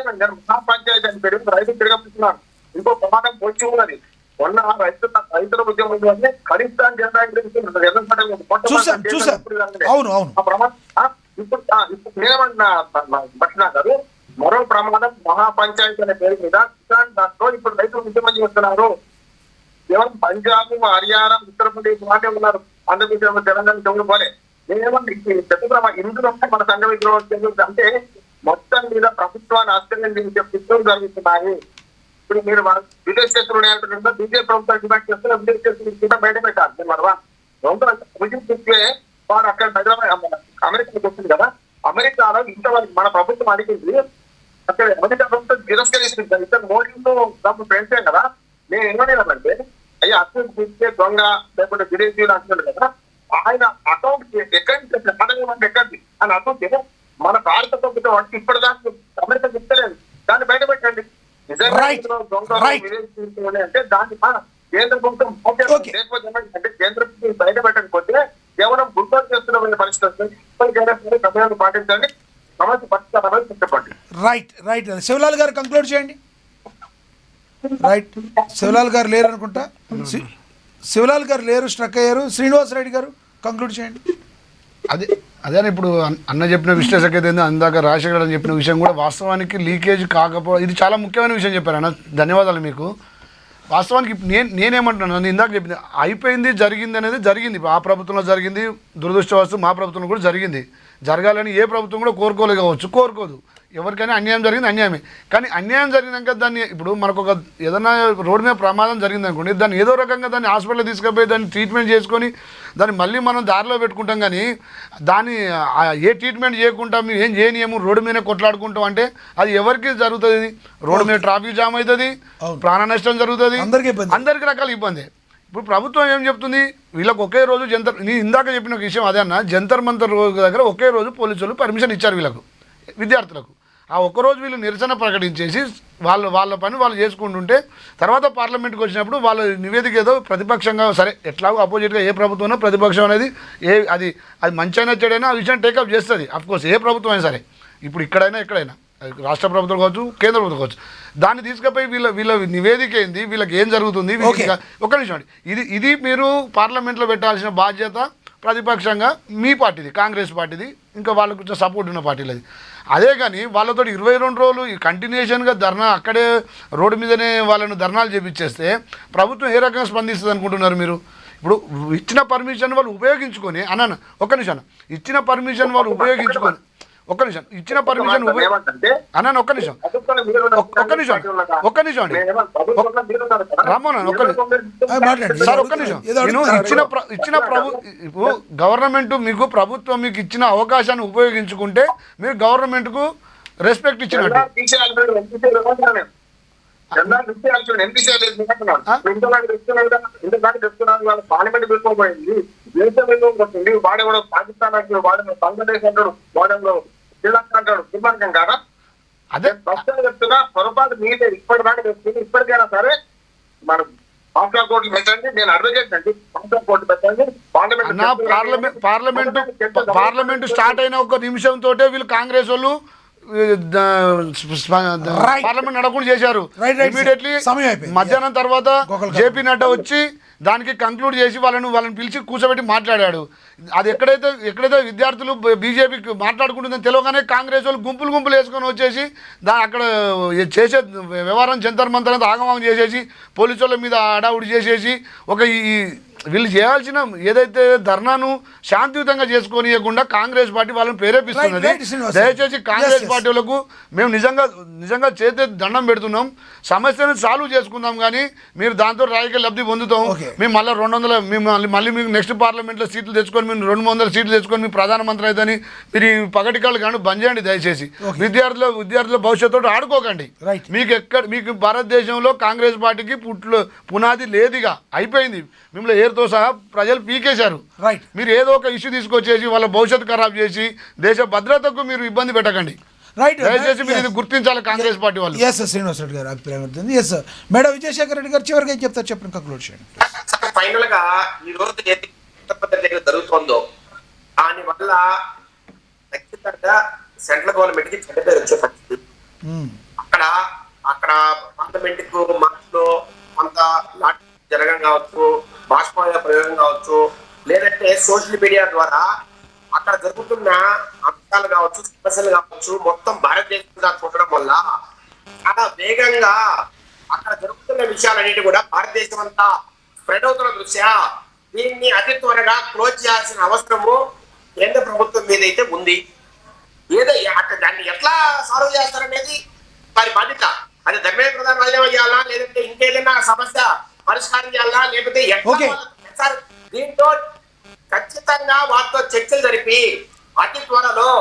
మహాపంచాయతీ అని పెరిగి రైతు తిరగలుస్తున్నారు. ఇంకో ప్రమాదం వచ్చి ఉన్నది. మొన్న రైతుల ఉద్యమం ఖలిస్తాన్ జెండా ఇప్పుడు ఏమన్నా పట్టినా గారు మరో ప్రమాదం మహాపంచాయతీ అనే పేరు మీద కిసాన్ దాంట్లో ఇప్పుడు రైతులు ఉద్యమం చేస్తున్నారు. కేవలం పంజాబ్, హర్యానా, ఉత్తరప్రదేశ్ వాటే ఉన్నారు. ఆంధ్రప్రదేశ్, తెలంగాణ చెవులు పోలే. నేనేమన్నా ఇందులో మన సంఘ విద్రోహం అంటే మొత్తం మీద ప్రభుత్వాన్ని ఆశ్చర్యం చేసే పుస్తకం జరుగుతున్నాయి. ఇప్పుడు మీరు విదేశ చేతులు అంటున్నా బీజేపీ ప్రభుత్వం డిమాండ్ చేస్తున్నా విదేశ చేతులు బయట పెట్టాలి. వాడు అక్కడ హైదరాబాద్ అమెరికాకి వస్తుంది కదా, అమెరికాలో ఇంతవరకు మన ప్రభుత్వం అడిగింది, అక్కడ అమెరికా ప్రభుత్వం తిరస్కరిస్తుంది. ఇతర మోడీతో తమ ఫ్రెండ్సే కదా. నేను ఏమనేదంటే అయ్యా అసలు చూస్తే దొంగ లేకపోతే విదేశీయులు అంటున్నాడు కదా, ఆయన అకౌంట్ ఎక్కడి అని అనుకుంటే మన భారత ప్రభుత్వం అంటే ఇప్పటిదాకా అమెరికా ఇస్తలేదు. దాన్ని బయట పెట్టండి. అంటే దాన్ని కేంద్ర ప్రభుత్వం అంటే కేంద్ర ప్రభుత్వం బయట పెట్టకపోతే కేవలం గుర్తు చేస్తున్న పరిస్థితి సమయాన్ని పాటించండి. సమస్య పరిష్కారం చెప్పండి. రైట్ శివలాల్ గారు కంక్లూడ్ చేయండి. రైట్, శివలాల్ గారు లేరు అనుకుంటా. శివలాల్ గారు లేరు, స్ట్రక్ అయ్యారు. శ్రీనివాస్ రెడ్డి గారు కంక్లూడ్ చేయండి. అదే ఇప్పుడు అన్న చెప్పిన విశ్లేషక అయితే అందాక రాజశేఖర్ అని చెప్పిన విషయం కూడా వాస్తవానికి లీకేజ్ కాకపోవడం ఇది చాలా ముఖ్యమైన విషయం చెప్పారు అన్న. ధన్యవాదాలు మీకు. వాస్తవానికి నేనేమంటున్నాను, ఇందాక చెప్పింది అయిపోయింది, జరిగింది అనేది జరిగింది. ఆ ప్రభుత్వంలో జరిగింది, దురదృష్టవస్తు మా ప్రభుత్వంలో కూడా జరిగింది. జరగాలని ఏ ప్రభుత్వం కూడా కోరుకోలేదు కావచ్చు, కోరుకోదు. ఎవరికైనా అన్యాయం జరిగింది అన్యాయమే. కానీ అన్యాయం జరిగినాక దాన్ని ఇప్పుడు మనకు ఒక ఏదైనా రోడ్డు మీద ప్రమాదం జరిగింది అనుకోండి, దాన్ని ఏదో రకంగా దాన్ని హాస్పిటల్ తీసుకుపోయి దాన్ని ట్రీట్మెంట్ చేసుకొని దాన్ని మళ్ళీ మనం దారిలో పెట్టుకుంటాం. కానీ దాన్ని ఏ ట్రీట్మెంట్ చేయకుండా మేము ఏం చేయనియము, రోడ్డు మీద కొట్లాడుకుంటాం అంటే అది ఎవరికి జరుగుతుంది? రోడ్డు మీద ట్రాఫిక్ జామ్ అవుతుంది, ప్రాణ నష్టం జరుగుతుంది, అందరికీ రకాల ఇబ్బంది. ఇప్పుడు ప్రభుత్వం ఏం చెప్తుంది, వీళ్ళకి ఒకే రోజు నేను ఇందాక చెప్పిన ఒక విషయం అదే అన్న, జంతర్ మంతర్ రోజు దగ్గర ఒకే రోజు పోలీసులు పర్మిషన్ ఇచ్చారు వీళ్ళకు, విద్యార్థులకు. ఆ ఒక్కరోజు వీళ్ళు నిరసన ప్రకటించేసి వాళ్ళ పని వాళ్ళు చేసుకుంటుంటే తర్వాత పార్లమెంట్కి వచ్చినప్పుడు వాళ్ళ నివేదిక ఏదో ప్రతిపక్షంగా సరే ఎట్లాగో అపోజిట్గా ఏ ప్రభుత్వం ప్రతిపక్షం అనేది అది మంచైనా చెడైనా ఆ విషయం టేకప్ చేస్తుంది. అఫ్కోర్స్ ఏ ప్రభుత్వం అయినా సరే, ఇప్పుడు ఇక్కడైనా ఎక్కడైనా రాష్ట్ర ప్రభుత్వం కావచ్చు, కేంద్ర ప్రభుత్వం కావచ్చు, దాన్ని తీసుకుపోయి వీళ్ళ నివేదిక ఏంది, వీళ్ళకి ఏం జరుగుతుంది, ఒక్క నిమిషం అండి. ఇది మీరు పార్లమెంట్లో పెట్టాల్సిన బాధ్యత ప్రతిపక్షంగా మీ పార్టీది, కాంగ్రెస్ పార్టీది, ఇంకా వాళ్ళకు కొంచెం సపోర్ట్ ఉన్న పార్టీలది. అదే కానీ వాళ్ళతో 22 రోజులు కంటిన్యూషన్గా ధర్నా అక్కడే రోడ్డు మీదనే వాళ్ళను ధర్నాలు చేపించేస్తే ప్రభుత్వం ఏ రకంగా స్పందిస్తుంది అనుకుంటున్నారు మీరు? ఇప్పుడు ఇచ్చిన పర్మిషన్ వాళ్ళు ఉపయోగించుకొని అన్న ఒక్క నిమిషం, ఇచ్చిన పర్మిషన్ వాళ్ళు ఉపయోగించుకొని ఒక్క నిమిషం ఇచ్చిన పర్మిషన్ అన్న ఒక్క నిమిషం అండి రామ్మోహన్ ఒక్క నిమిషం సార్, ఒక్క నిమిషం. నేను ఇచ్చిన ఇప్పుడు గవర్నమెంట్ మీకు ప్రభుత్వం మీకు ఇచ్చిన అవకాశాన్ని ఉపయోగించుకుంటే మీరు గవర్నమెంట్కు రెస్పెక్ట్ ఇచ్చినట్టు. పార్లమెంట్ పెట్టుకోబోయింది, దేశం వాడే కూడా పాకిస్తాన్ అంటాడు, వాడే బంగ్లాదేశ్ అంటాడు, వాడేలో శ్రీలంక అంటాడు. దుర్మార్గం కాదా? అదే ప్రశ్న చెప్తున్నా, పొరపాటు మీదే ఇప్పటిదాకా చెప్తుంది. ఇప్పటికైనా సరే మనం కాంగ్రెస్ కోర్టు పెట్టండి, నేను అడ్వకేట్ అండి, కాంగ్రెస్ కోర్టు పెట్టండి. పార్లమెంట్ స్టార్ట్ అయిన ఒక నిమిషంతో వీళ్ళు కాంగ్రెస్ వాళ్ళు పార్లమెంట్ నడకుండా చేశారు. ఇమీడియట్లీ మధ్యాహ్నం తర్వాత జేపీ నడ్డా వచ్చి దానికి కంక్లూడ్ చేసి వాళ్ళని పిలిచి కూర్చోబెట్టి మాట్లాడాడు. అది ఎక్కడైతే విద్యార్థులు బీజేపీకి మాట్లాడుకుంటుందని తెలియగానే కాంగ్రెస్ వాళ్ళు గుంపులు వేసుకొని వచ్చేసి అక్కడ చేసే వ్యవహారం జంతర్ మంతర్ అంతా ఆగమాగం చేసేసి పోలీసు వాళ్ళ మీద అడావుడి చేసేసి వీళ్ళు చేయాల్సిన ఏదైతే ధర్నాను శాంతియుతంగా చేసుకోనియకుండా కాంగ్రెస్ పార్టీ వాళ్ళని ప్రేరేపిస్తున్నది. దయచేసి కాంగ్రెస్ పార్టీ వాళ్ళకు మేము నిజంగా చేతి దండం పెడుతున్నాం, సమస్యను సాల్వ్ చేసుకుందాం. కానీ మీరు దాంతో రాజకీయ లబ్ధి పొందుతాం, మేము మళ్ళీ 200 మళ్ళీ మీకు నెక్స్ట్ పార్లమెంట్లో సీట్లు తెచ్చుకొని మీరు 200 సీట్లు తెచ్చుకొని మీ ప్రధానమంత్రి అయితే మీరు ఈ పగటికాళ్ళు కానీ బంద్ చేయండి. దయచేసి విద్యార్థుల భవిష్యత్తు ఆడుకోకండి. మీకు భారతదేశంలో కాంగ్రెస్ పార్టీకి పునాది లేదుగా, అయిపోయింది. మిమ్మల్ని ఏరుతో సహా ప్రజలు పీకేశారు. మీరు ఏదో ఒక ఇష్యూ తీసుకొచ్చేసి వాళ్ళ భవిష్యత్తు ఖరాబ్ చేసి దేశ భద్రతకు మీరు ఇబ్బంది పెట్టకండి. దయచేసి మీరు ఇది గుర్తించాలి కాంగ్రెస్ పార్టీ వాళ్ళు. శ్రీనివాస్ రెడ్డి గారు అభిప్రాయం ఉంటుంది. మేడం విజయశేఖర్ రెడ్డి గారు చివరిగా ఏం చెప్తారు చెప్పండి, కంక్లూడ్ చేయండి. ఫైనల్ గా ఈ రోజు పట్టభద్రత దగ్గర జరుగుతుందో దానివల్ల ఖచ్చితంగా సెంట్రల్ గవర్నమెంట్ కి చెడ్డ పేరు వచ్చే పరిస్థితి. అక్కడ పార్లమెంట్ కు మార్చిలో కొంత లాఠీ జరగడం కావచ్చు, బాష్పాయ ప్రయోగం కావచ్చు, లేదంటే సోషల్ మీడియా ద్వారా అక్కడ జరుగుతున్న అంశాలు కావచ్చు, సమస్యలు కావచ్చు, మొత్తం భారతదేశంగా చూడడం వల్ల చాలా వేగంగా అక్కడ జరుగుతున్న విషయాలన్నిటి కూడా భారతదేశం అంతా స్ప్రెడ్ అవుతున్న దృష్ట్యా దీన్ని అతి త్వరగా క్లోజ్ చేయాల్సిన అవసరము కేంద్ర ప్రభుత్వం మీద అయితే ఉంది. దాన్ని ఎట్లా సాల్వ్ చేస్తారనేది వారి బాధ్యత. అది ధర్మేంద్ర ప్రధాన రాజీనామా చేయాలా, లేదంటే ఇంకేదైనా సమస్య పరిష్కారం చేయాలా, లేకపోతే దీంతో ఖచ్చితంగా వారితో చర్చలు జరిపి అతి త్వరలో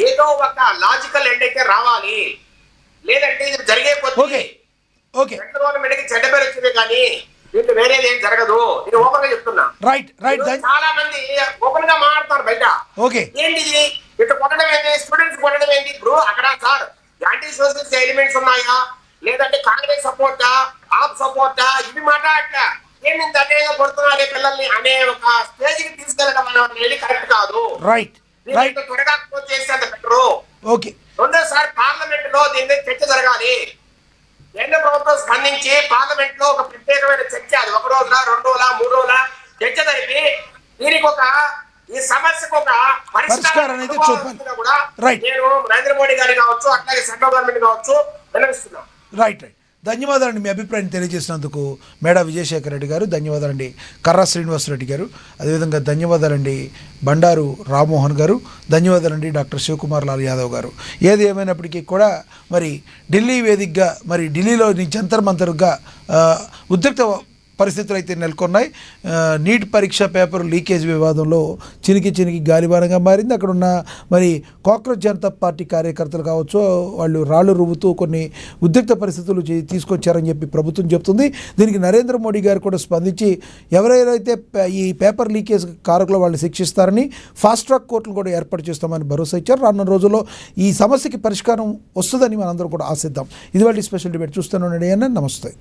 ఏదో ఒక లాజికల్ ఎండ్ అయితే రావాలి. లేదంటే ఇది జరిగే కొద్ది సెంట్రల్ గవర్నమెంట్ కి చెడ్డ పేరు వచ్చింది కానీ దీంట్లో వేరేది ఏం జరగదు. నేను ఓపెన్ గా చెప్తున్నా. చాలా మంది ఓపెన్ గా మాట్లాడతారు బయట. ఏంటి ఇట్లా కొట్టడం ఏంటి, స్టూడెంట్స్ కొట్టడం ఏంటి? ఇప్పుడు అక్కడ సార్ యాంటీ సోషలిస్ట్ ఎలిమెంట్స్ ఉన్నాయా, లేదంటే కాంగ్రెస్ సపోర్టా, ఆప్ సపోర్టా, ఇవి మాట్లాడట్లా. ఏమి అన్యాయంగా కొడుతున్నారే పిల్లల్ని అనే ఒక స్టేజ్ కి తీసుకెళ్ళడం అనేది కరెక్ట్ కాదు. త్వరగా క్లోజ్ చేసేంత బెటరు. రెండోసారి పార్లమెంట్ లో దీని మీద చర్చ జరగాలి. కేంద్ర ప్రభుత్వం స్పందించి పార్లమెంట్ లో ఒక ప్రత్యేకమైన చర్చ, అది 1 రోజులా 2 రోజులా 3 రోజులా చర్చ జరిపి దీనికి ఈ సమస్యకు ఒక పరిష్కారం కూడా నేను నరేంద్ర మోడీ గారి కావచ్చు, అట్లాగే సెంట్రల్ గవర్నమెంట్ కావచ్చు విన్నవిస్తున్నాను. ధన్యవాదాలండి మీ అభిప్రాయం తెలియజేసినందుకు మేడా విజయశేఖర రెడ్డి గారు, ధన్యవాదాలండి కర్రా శ్రీనివాసరెడ్డి గారు, అదేవిధంగా ధన్యవాదాలండి బండారు రామ్మోహన్ గారు, ధన్యవాదాలండి డాక్టర్ శివకుమార్ లాల్ యాదవ్ గారు. ఏది ఏమైనప్పటికీ కూడా మరి ఢిల్లీ వేదికగా మరి ఢిల్లీలోని జంతర్ మంతర్గా ఉద్రిక్త పరిస్థితులు అయితే నెలకొన్నాయి. నీట్ పరీక్ష పేపర్ లీకేజ్ వివాదంలో చినికి గాలిబానంగా మారింది. అక్కడ ఉన్న మరి కాక్రోచ్ జనతా పార్టీ కార్యకర్తలు కావచ్చు, వాళ్ళు రాళ్ళు రువ్వుతూ కొన్ని ఉద్రిక్త పరిస్థితులు తీసుకొచ్చారని చెప్పి ప్రభుత్వం చెప్తుంది. దీనికి నరేంద్ర మోడీ గారు కూడా స్పందించి ఎవరైతే ఈ పేపర్ లీకేజ్ కారకులు వాళ్ళు శిక్షిస్తారని ఫాస్ట్ ట్రాక్ కోర్టులు కూడా ఏర్పాటు చేస్తామని భరోసా ఇచ్చారు. రానున్న రోజుల్లో ఈ సమస్యకి పరిష్కారం వస్తుందని మనందరం కూడా ఆశిద్దాం. ఇది వాళ్ళ స్పెషల్ డిబేట్. చూస్తూనే ఉండండి. నమస్తే.